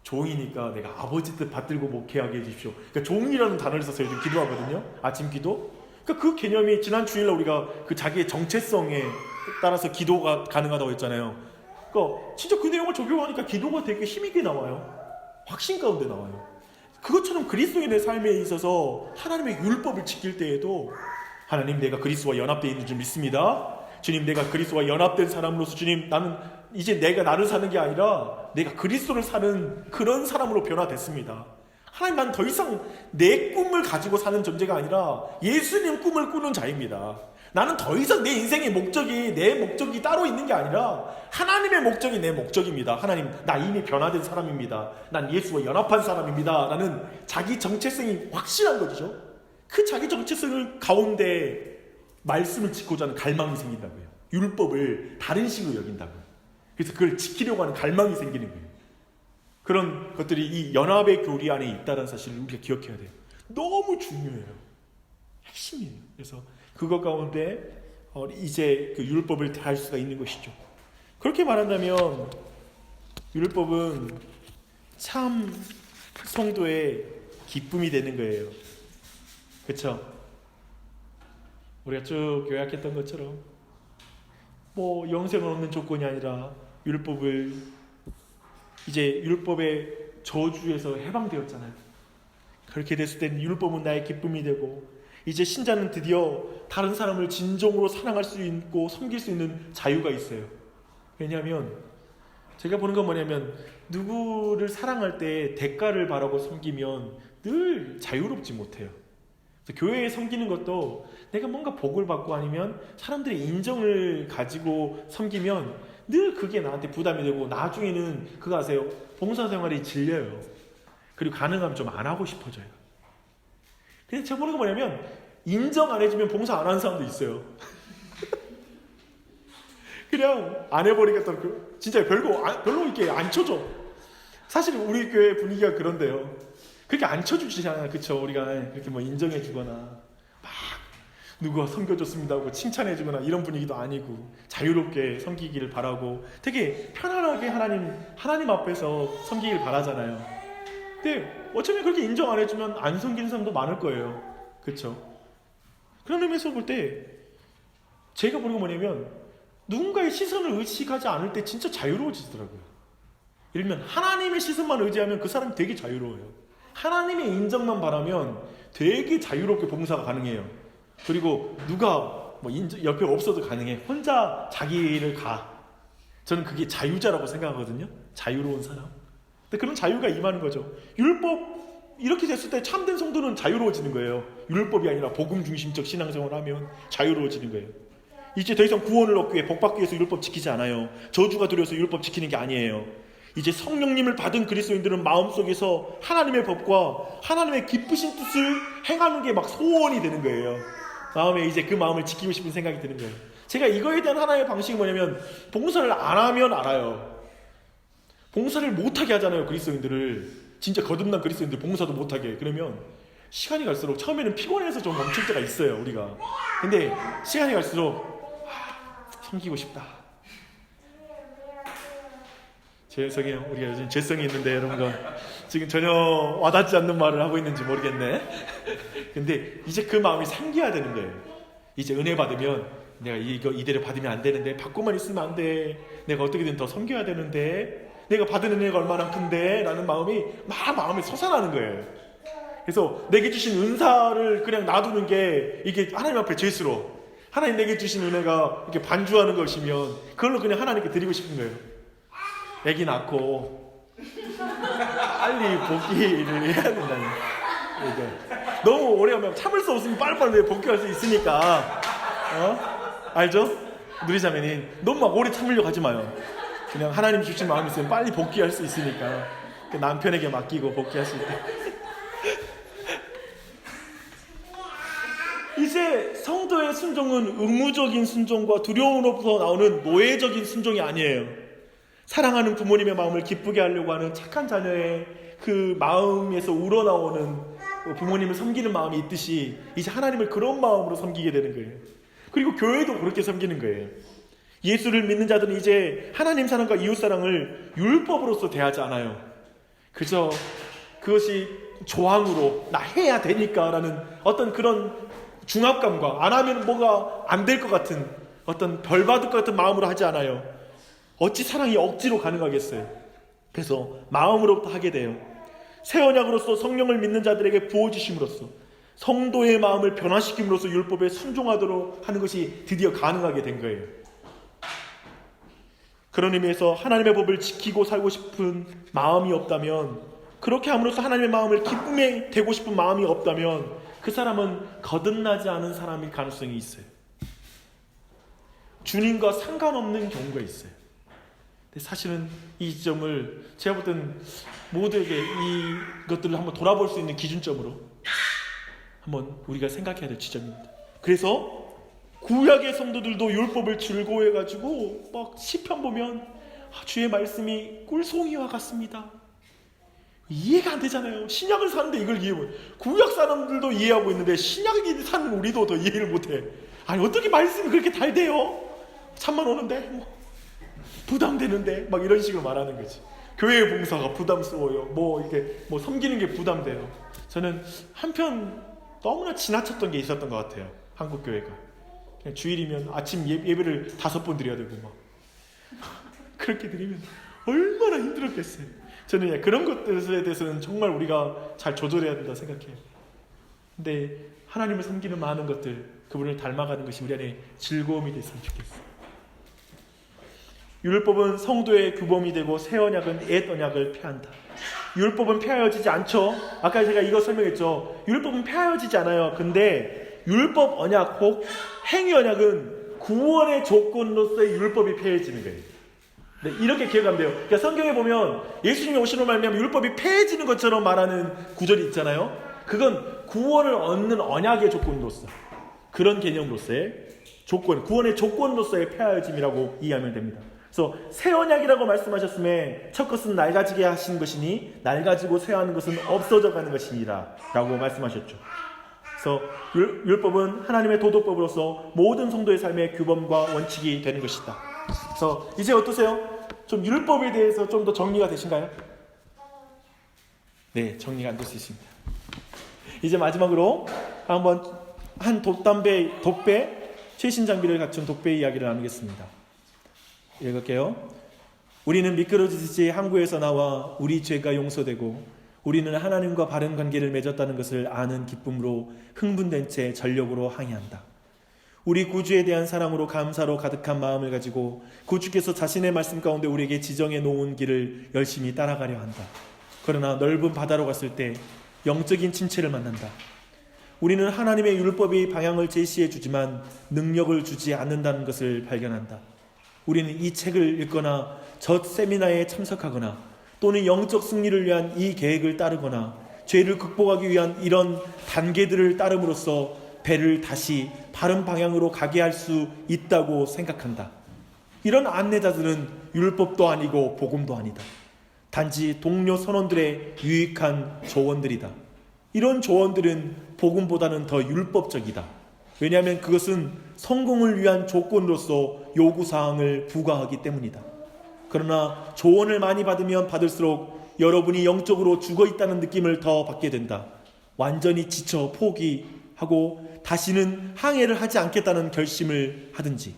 종이니까 내가 아버지 뜻 받들고 목회하게 해주십시오. 그러니까 종이라는 단어를 써서 요즘 기도하거든요. 아침 기도. 그러니까 그 개념이 지난 주일날 우리가 그 자기의 정체성에 따라서 기도가 가능하다고 했잖아요. 그러니까 진짜 그 내용을 적용하니까 기도가 되게 힘있게 나와요. 확신 가운데 나와요. 그것처럼 그리스도인의 삶에 있어서 하나님의 율법을 지킬 때에도, 하나님, 내가 그리스도와 연합되어 있는 줄 믿습니다. 주님, 내가 그리스도와 연합된 사람으로서 주님, 나는 이제 내가 나를 사는 게 아니라 내가 그리스도를 사는 그런 사람으로 변화됐습니다. 하나님, 난 더 이상 내 꿈을 가지고 사는 존재가 아니라 예수님 꿈을 꾸는 자입니다. 나는 더 이상 내 인생의 목적이, 내 목적이 따로 있는 게 아니라 하나님의 목적이 내 목적입니다. 하나님, 나 이미 변화된 사람입니다. 난 예수와 연합한 사람입니다. 라는 자기 정체성이 확실한 거죠. 그 자기 정체성을 가운데 말씀을 지키고자 하는 갈망이 생긴다고요. 율법을 다른 식으로 여긴다고요. 그래서 그걸 지키려고 하는 갈망이 생기는 거예요. 그런 것들이 이 연합의 교리 안에 있다는 사실을 우리가 기억해야 돼요. 너무 중요해요. 핵심이에요. 그래서 그것 가운데 이제 그 율법을 할 수가 있는 것이죠. 그렇게 말한다면 율법은 참 성도의 기쁨이 되는 거예요. 그렇죠? 우리가 쭉 요약했던 것처럼 영생을 얻는 조건이 아니라 이제 율법의 저주에서 해방되었잖아요. 그렇게 됐을 때 율법은 나의 기쁨이 되고, 이제 신자는 드디어 다른 사람을 진정으로 사랑할 수 있고 섬길 수 있는 자유가 있어요. 왜냐하면 제가 보는 건 뭐냐면, 누구를 사랑할 때 대가를 바라고 섬기면 늘 자유롭지 못해요. 그래서 교회에 섬기는 것도 내가 뭔가 복을 받고 아니면 사람들의 인정을 가지고 섬기면 늘 그게 나한테 부담이 되고, 나중에는 그거 아세요? 봉사생활이 질려요. 그리고 가능하면 좀 안 하고 싶어져요. 근데 제가 보는 건 뭐냐면, 인정 안 해주면 봉사 안 하는 사람도 있어요. 그냥 안 해버리겠다. 진짜 별로 이렇게 안 쳐줘. 사실 우리 교회 분위기가 그런데요. 그렇게 안 쳐주시잖아요. 그쵸? 우리가 그렇게 인정해주거나 막 누가 섬겨줬습니다 하고 칭찬해주거나 이런 분위기도 아니고, 자유롭게 섬기기를 바라고 되게 편안하게 하나님 앞에서 섬기기를 바라잖아요. 근데 어쩌면 그렇게 인정 안 해주면 안 섬기는 사람도 많을 거예요. 그쵸? 그런 의미에서 볼 때 제가 보는 건 뭐냐면, 누군가의 시선을 의식하지 않을 때 진짜 자유로워지더라고요. 예를 들면 하나님의 시선만 의지하면 그 사람이 되게 자유로워요. 하나님의 인정만 바라면 되게 자유롭게 봉사가 가능해요. 그리고 누가 옆에 없어도 가능해. 혼자 자기 일을 가. 저는 그게 자유자라고 생각하거든요. 자유로운 사람. 근데 그런 자유가 임하는 거죠. 율법 이렇게 됐을 때 참된 성도는 자유로워지는 거예요. 율법이 아니라 복음 중심적 신앙생활을 하면 자유로워지는 거예요. 이제 더 이상 구원을 얻기 위해 복받기 위해서 율법 지키지 않아요. 저주가 두려워서 율법 지키는 게 아니에요. 이제 성령님을 받은 그리스도인들은 마음속에서 하나님의 법과 하나님의 기쁘신 뜻을 행하는 게 막 소원이 되는 거예요. 마음에 이제 그 마음을 지키고 싶은 생각이 드는 거예요. 제가 이거에 대한 하나의 방식이 뭐냐면, 봉사를 안 하면 알아요. 봉사를 못하게 하잖아요, 그리스도인들을. 진짜 거듭난 그리스도인들 봉사도 못하게. 그러면 시간이 갈수록, 처음에는 피곤해서 좀 멈출 때가 있어요, 우리가. 근데 시간이 갈수록 섬기고 싶다. 죄송해요, 우리가 요즘 죄성이 있는데 여러분과 지금 전혀 와닿지 않는 말을 하고 있는지 모르겠네. 근데 이제 그 마음이 생겨야 되는 거예요. 이제 은혜 받으면 내가 이대로 받으면 안 되는데, 받고만 있으면 안 돼, 내가 어떻게든 더 섬겨야 되는데, 내가 받은 은혜가 얼마나 큰데 라는 마음이 막 마음에 솟아나는 거예요. 그래서 내게 주신 은사를 그냥 놔두는 게 이게 하나님 앞에 죄스러워. 하나님 내게 주신 은혜가 이렇게 반주하는 것이면 그걸로 그냥 하나님께 드리고 싶은 거예요. 애기 낳고 빨리 복귀를 해야 된다는 얘기예요. 너무 오래 하면 참을 수 없으면 빨리빨리 복귀할 수 있으니까, 알죠? 누리자매님, 너무 막 오래 참으려고 하지 마요. 그냥 하나님 주신 마음이 있으면 빨리 복귀할 수 있으니까 그 남편에게 맡기고 복귀할 수 있다. 이제 성도의 순종은 의무적인 순종과 두려움으로부터 나오는 노예적인 순종이 아니에요. 사랑하는 부모님의 마음을 기쁘게 하려고 하는 착한 자녀의 그 마음에서 우러나오는 부모님을 섬기는 마음이 있듯이, 이제 하나님을 그런 마음으로 섬기게 되는 거예요. 그리고 교회도 그렇게 섬기는 거예요. 예수를 믿는 자들은 이제 하나님 사랑과 이웃 사랑을 율법으로서 대하지 않아요. 그저 그것이 조항으로 나 해야 되니까 라는 어떤 그런 중압감과, 안 하면 뭐가 안 될 것 같은 어떤 벌 받을 것 같은 마음으로 하지 않아요. 어찌 사랑이 억지로 가능하겠어요. 그래서 마음으로부터 하게 돼요. 새 언약으로서 성령을 믿는 자들에게 부어주심으로써 성도의 마음을 변화시킴으로써 율법에 순종하도록 하는 것이 드디어 가능하게 된 거예요. 그런 의미에서 하나님의 법을 지키고 살고 싶은 마음이 없다면, 그렇게 함으로써 하나님의 마음을 기쁨에 되고 싶은 마음이 없다면, 그 사람은 거듭나지 않은 사람일 가능성이 있어요. 주님과 상관없는 경우가 있어요. 근데 사실은 이 지점을 제가 볼 때는 모두에게 이것들을 한번 돌아볼 수 있는 기준점으로 한번 우리가 생각해야 될 지점입니다. 그래서 구약의 성도들도 율법을 즐거워해가지고 막 시편 보면 주의 말씀이 꿀송이와 같습니다. 이해가 안 되잖아요. 신약을 사는데 이걸 이해못. 구약 사람들도 이해하고 있는데 신약을 사는 우리도 더 이해를 못해. 아니 어떻게 말씀이 그렇게 달대요? 참만 오는데 부담되는데 막 이런 식으로 말하는 거지. 교회 봉사가 부담스러워요. 이렇게 섬기는 게 부담돼요. 저는 한편 너무나 지나쳤던 게 있었던 것 같아요. 한국 교회가 그냥 주일이면 아침 예배를 5번 드려야 되고 막 그렇게 드리면 얼마나 힘들었겠어요. 저는 그런 것들에 대해서는 정말 우리가 잘 조절해야 된다 생각해요. 근데 하나님을 섬기는 많은 것들, 그분을 닮아가는 것이 우리 안에 즐거움이 됐으면 좋겠어요. 율법은 성도의 규범이 되고 새 언약은 옛 언약을 폐한다. 율법은 폐하여지지 않죠. 아까 제가 이거 설명했죠. 율법은 폐하여지지 않아요. 근데 율법 언약 혹 행위 언약은 구원의 조건으로서의 율법이 폐해지는 거예요. 네, 이렇게 기억하면 돼요. 그러니까 성경에 보면 예수님이 오시는 말미암아 율법이 폐해지는 것처럼 말하는 구절이 있잖아요. 그건 구원을 얻는 언약의 조건으로서, 그런 개념으로서의 조건, 구원의 조건으로서의 폐하여짐이라고 이해하면 됩니다. 그래서 새 언약이라고 말씀하셨음에 첫 것은 낡아지게 하신 것이니 낡아지고 쇠하는 것은 없어져 가는 것이니라 라고 말씀하셨죠. 그래서 율법은 하나님의 도덕법으로서 모든 성도의 삶의 규범과 원칙이 되는 것이다. 그래서 이제 어떠세요? 좀 율법에 대해서 좀 더 정리가 되신가요? 네, 정리가 안 될 수 있습니다. 이제 마지막으로 한번 한 독배 최신 장비를 갖춘 독배 이야기를 나누겠습니다. 읽을게요. 우리는 미끄러지듯이 항구에서 나와 우리 죄가 용서되고 우리는 하나님과 바른 관계를 맺었다는 것을 아는 기쁨으로 흥분된 채 전력으로 항해한다. 우리 구주에 대한 사랑으로 감사로 가득한 마음을 가지고 구주께서 자신의 말씀 가운데 우리에게 지정해 놓은 길을 열심히 따라가려 한다. 그러나 넓은 바다로 갔을 때 영적인 침체를 만난다. 우리는 하나님의 율법이 방향을 제시해 주지만 능력을 주지 않는다는 것을 발견한다. 우리는 이 책을 읽거나 저 세미나에 참석하거나 또는 영적 승리를 위한 이 계획을 따르거나 죄를 극복하기 위한 이런 단계들을 따름으로써 배를 다시 바른 방향으로 가게 할 수 있다고 생각한다. 이런 안내자들은 율법도 아니고 복음도 아니다. 단지 동료 선원들의 유익한 조언들이다. 이런 조언들은 복음보다는 더 율법적이다. 왜냐하면 그것은 성공을 위한 조건으로서 요구사항을 부과하기 때문이다. 그러나 조언을 많이 받으면 받을수록 여러분이 영적으로 죽어있다는 느낌을 더 받게 된다. 완전히 지쳐 포기하고 다시는 항해를 하지 않겠다는 결심을 하든지.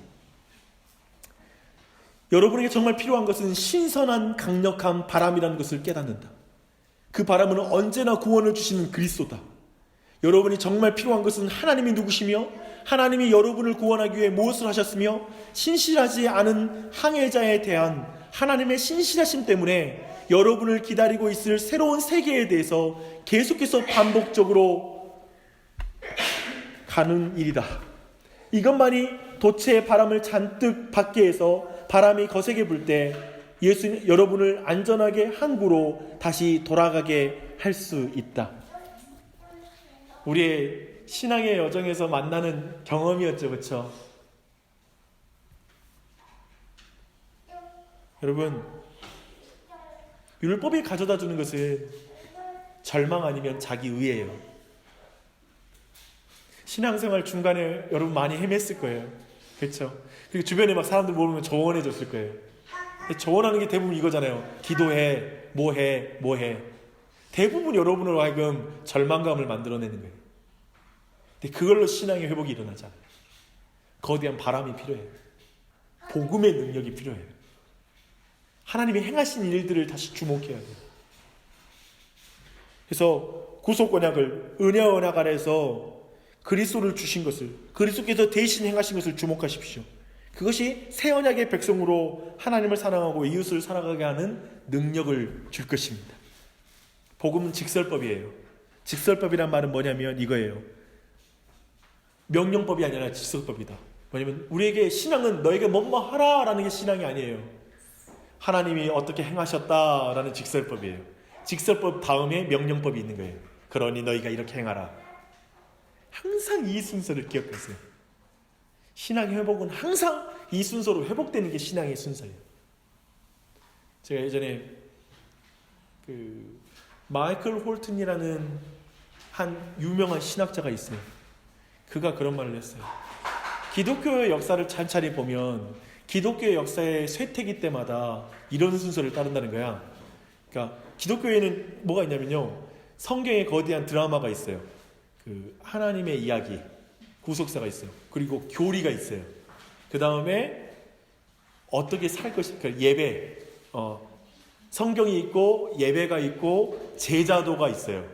여러분에게 정말 필요한 것은 신선한 강력한 바람이라는 것을 깨닫는다. 그 바람은 언제나 구원을 주시는 그리스도다. 여러분이 정말 필요한 것은 하나님이 누구시며 하나님이 여러분을 구원하기 위해 무엇을 하셨으며 신실하지 않은 항해자에 대한 하나님의 신실하심 때문에 여러분을 기다리고 있을 새로운 세계에 대해서 계속해서 반복적으로 가는 일이다. 이것만이 돛의 바람을 잔뜩 받게 해서 바람이 거세게 불 때 예수님 여러분을 안전하게 항구로 다시 돌아가게 할 수 있다. 우리의 신앙의 여정에서 만나는 경험이었죠, 그렇죠? 여러분, 율법이 가져다 주는 것은 절망 아니면 자기 의예요. 신앙생활 중간에 여러분 많이 헤맸을 거예요, 그렇죠? 그리고 주변에 막 사람들 모르면 조언해 줬을 거예요. 조언하는 게 대부분 이거잖아요. 기도해, 뭐해. 대부분 여러분으로 하여금 절망감을 만들어내는 거예요. 근데 그걸로 신앙의 회복이 일어나잖아요. 거대한 바람이 필요해요. 복음의 능력이 필요해요. 하나님이 행하신 일들을 다시 주목해야 돼요. 그래서 구속 언약을 은혜 언약 안에서 그리스도를 주신 것을, 그리스도께서 대신 행하신 것을 주목하십시오. 그것이 새 언약의 백성으로 하나님을 사랑하고 이웃을 사랑하게 하는 능력을 줄 것입니다. 복음은 직설법이에요. 직설법이란 말은 뭐냐면 이거예요. 명령법이 아니라 직설법이다. 뭐냐면 우리에게 신앙은 너에게 뭐뭐 하라라는 게 신앙이 아니에요. 하나님이 어떻게 행하셨다라는 직설법이에요. 직설법 다음에 명령법이 있는 거예요. 그러니 너희가 이렇게 행하라. 항상 이 순서를 기억하세요. 신앙의 회복은 항상 이 순서로 회복되는 게 신앙의 순서예요. 제가 예전에 마이클 홀튼이라는 한 유명한 신학자가 있어요. 그가 그런 말을 했어요. 기독교의 역사를 찬찬히 보면 기독교의 역사의 쇠퇴기 때마다 이런 순서를 따른다는 거야. 그러니까 기독교에는 뭐가 있냐면요, 성경에 거대한 드라마가 있어요. 하나님의 이야기, 구속사가 있어요. 그리고 교리가 있어요. 그 다음에 어떻게 살 것이, 그러니까 예배, 성경이 있고 예배가 있고 제자도가 있어요.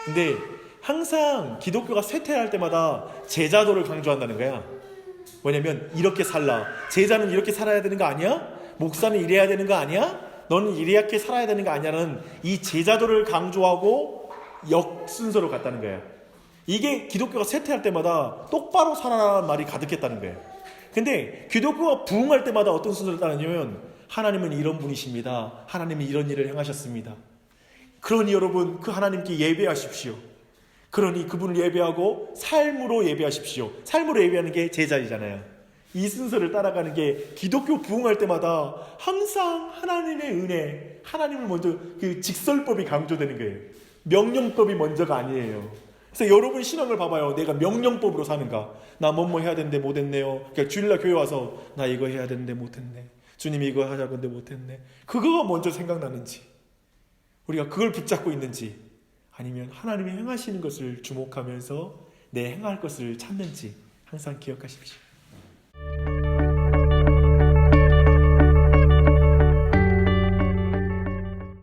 근데 항상 기독교가 쇠퇴할 때마다 제자도를 강조한다는 거야. 뭐냐면 이렇게 살라. 제자는 이렇게 살아야 되는 거 아니야? 목사는 이래야 되는 거 아니야? 너는 이렇게 살아야 되는 거 아니야는 이 제자도를 강조하고 역순서로 갔다는 거예요. 이게 기독교가 쇠퇴할 때마다 똑바로 살아라는 말이 가득했다는 거예요. 근데 기독교가 부흥할 때마다 어떤 순서를 따르냐면 하나님은 이런 분이십니다. 하나님이 이런 일을 행하셨습니다. 그러니 여러분 그 하나님께 예배하십시오. 그러니 그분을 예배하고 삶으로 예배하십시오. 삶으로 예배하는 게 제자이잖아요. 이 순서를 따라가는 게 기독교 부흥할 때마다 항상 하나님의 은혜, 하나님을 먼저 그 직설법이 강조되는 거예요. 명령법이 먼저가 아니에요. 그래서 여러분 신앙을 봐봐요. 내가 명령법으로 사는가? 나 뭐뭐 해야 되는데 못했네요. 그러니까 주일날 교회 와서 나 이거 해야 되는데 못했네. 주님이 이거 하자고 했는데 못했네. 그거가 먼저 생각나는지, 우리가 그걸 붙잡고 있는지, 아니면 하나님이 행하시는 것을 주목하면서 내 행할 것을 찾는지 항상 기억하십시오.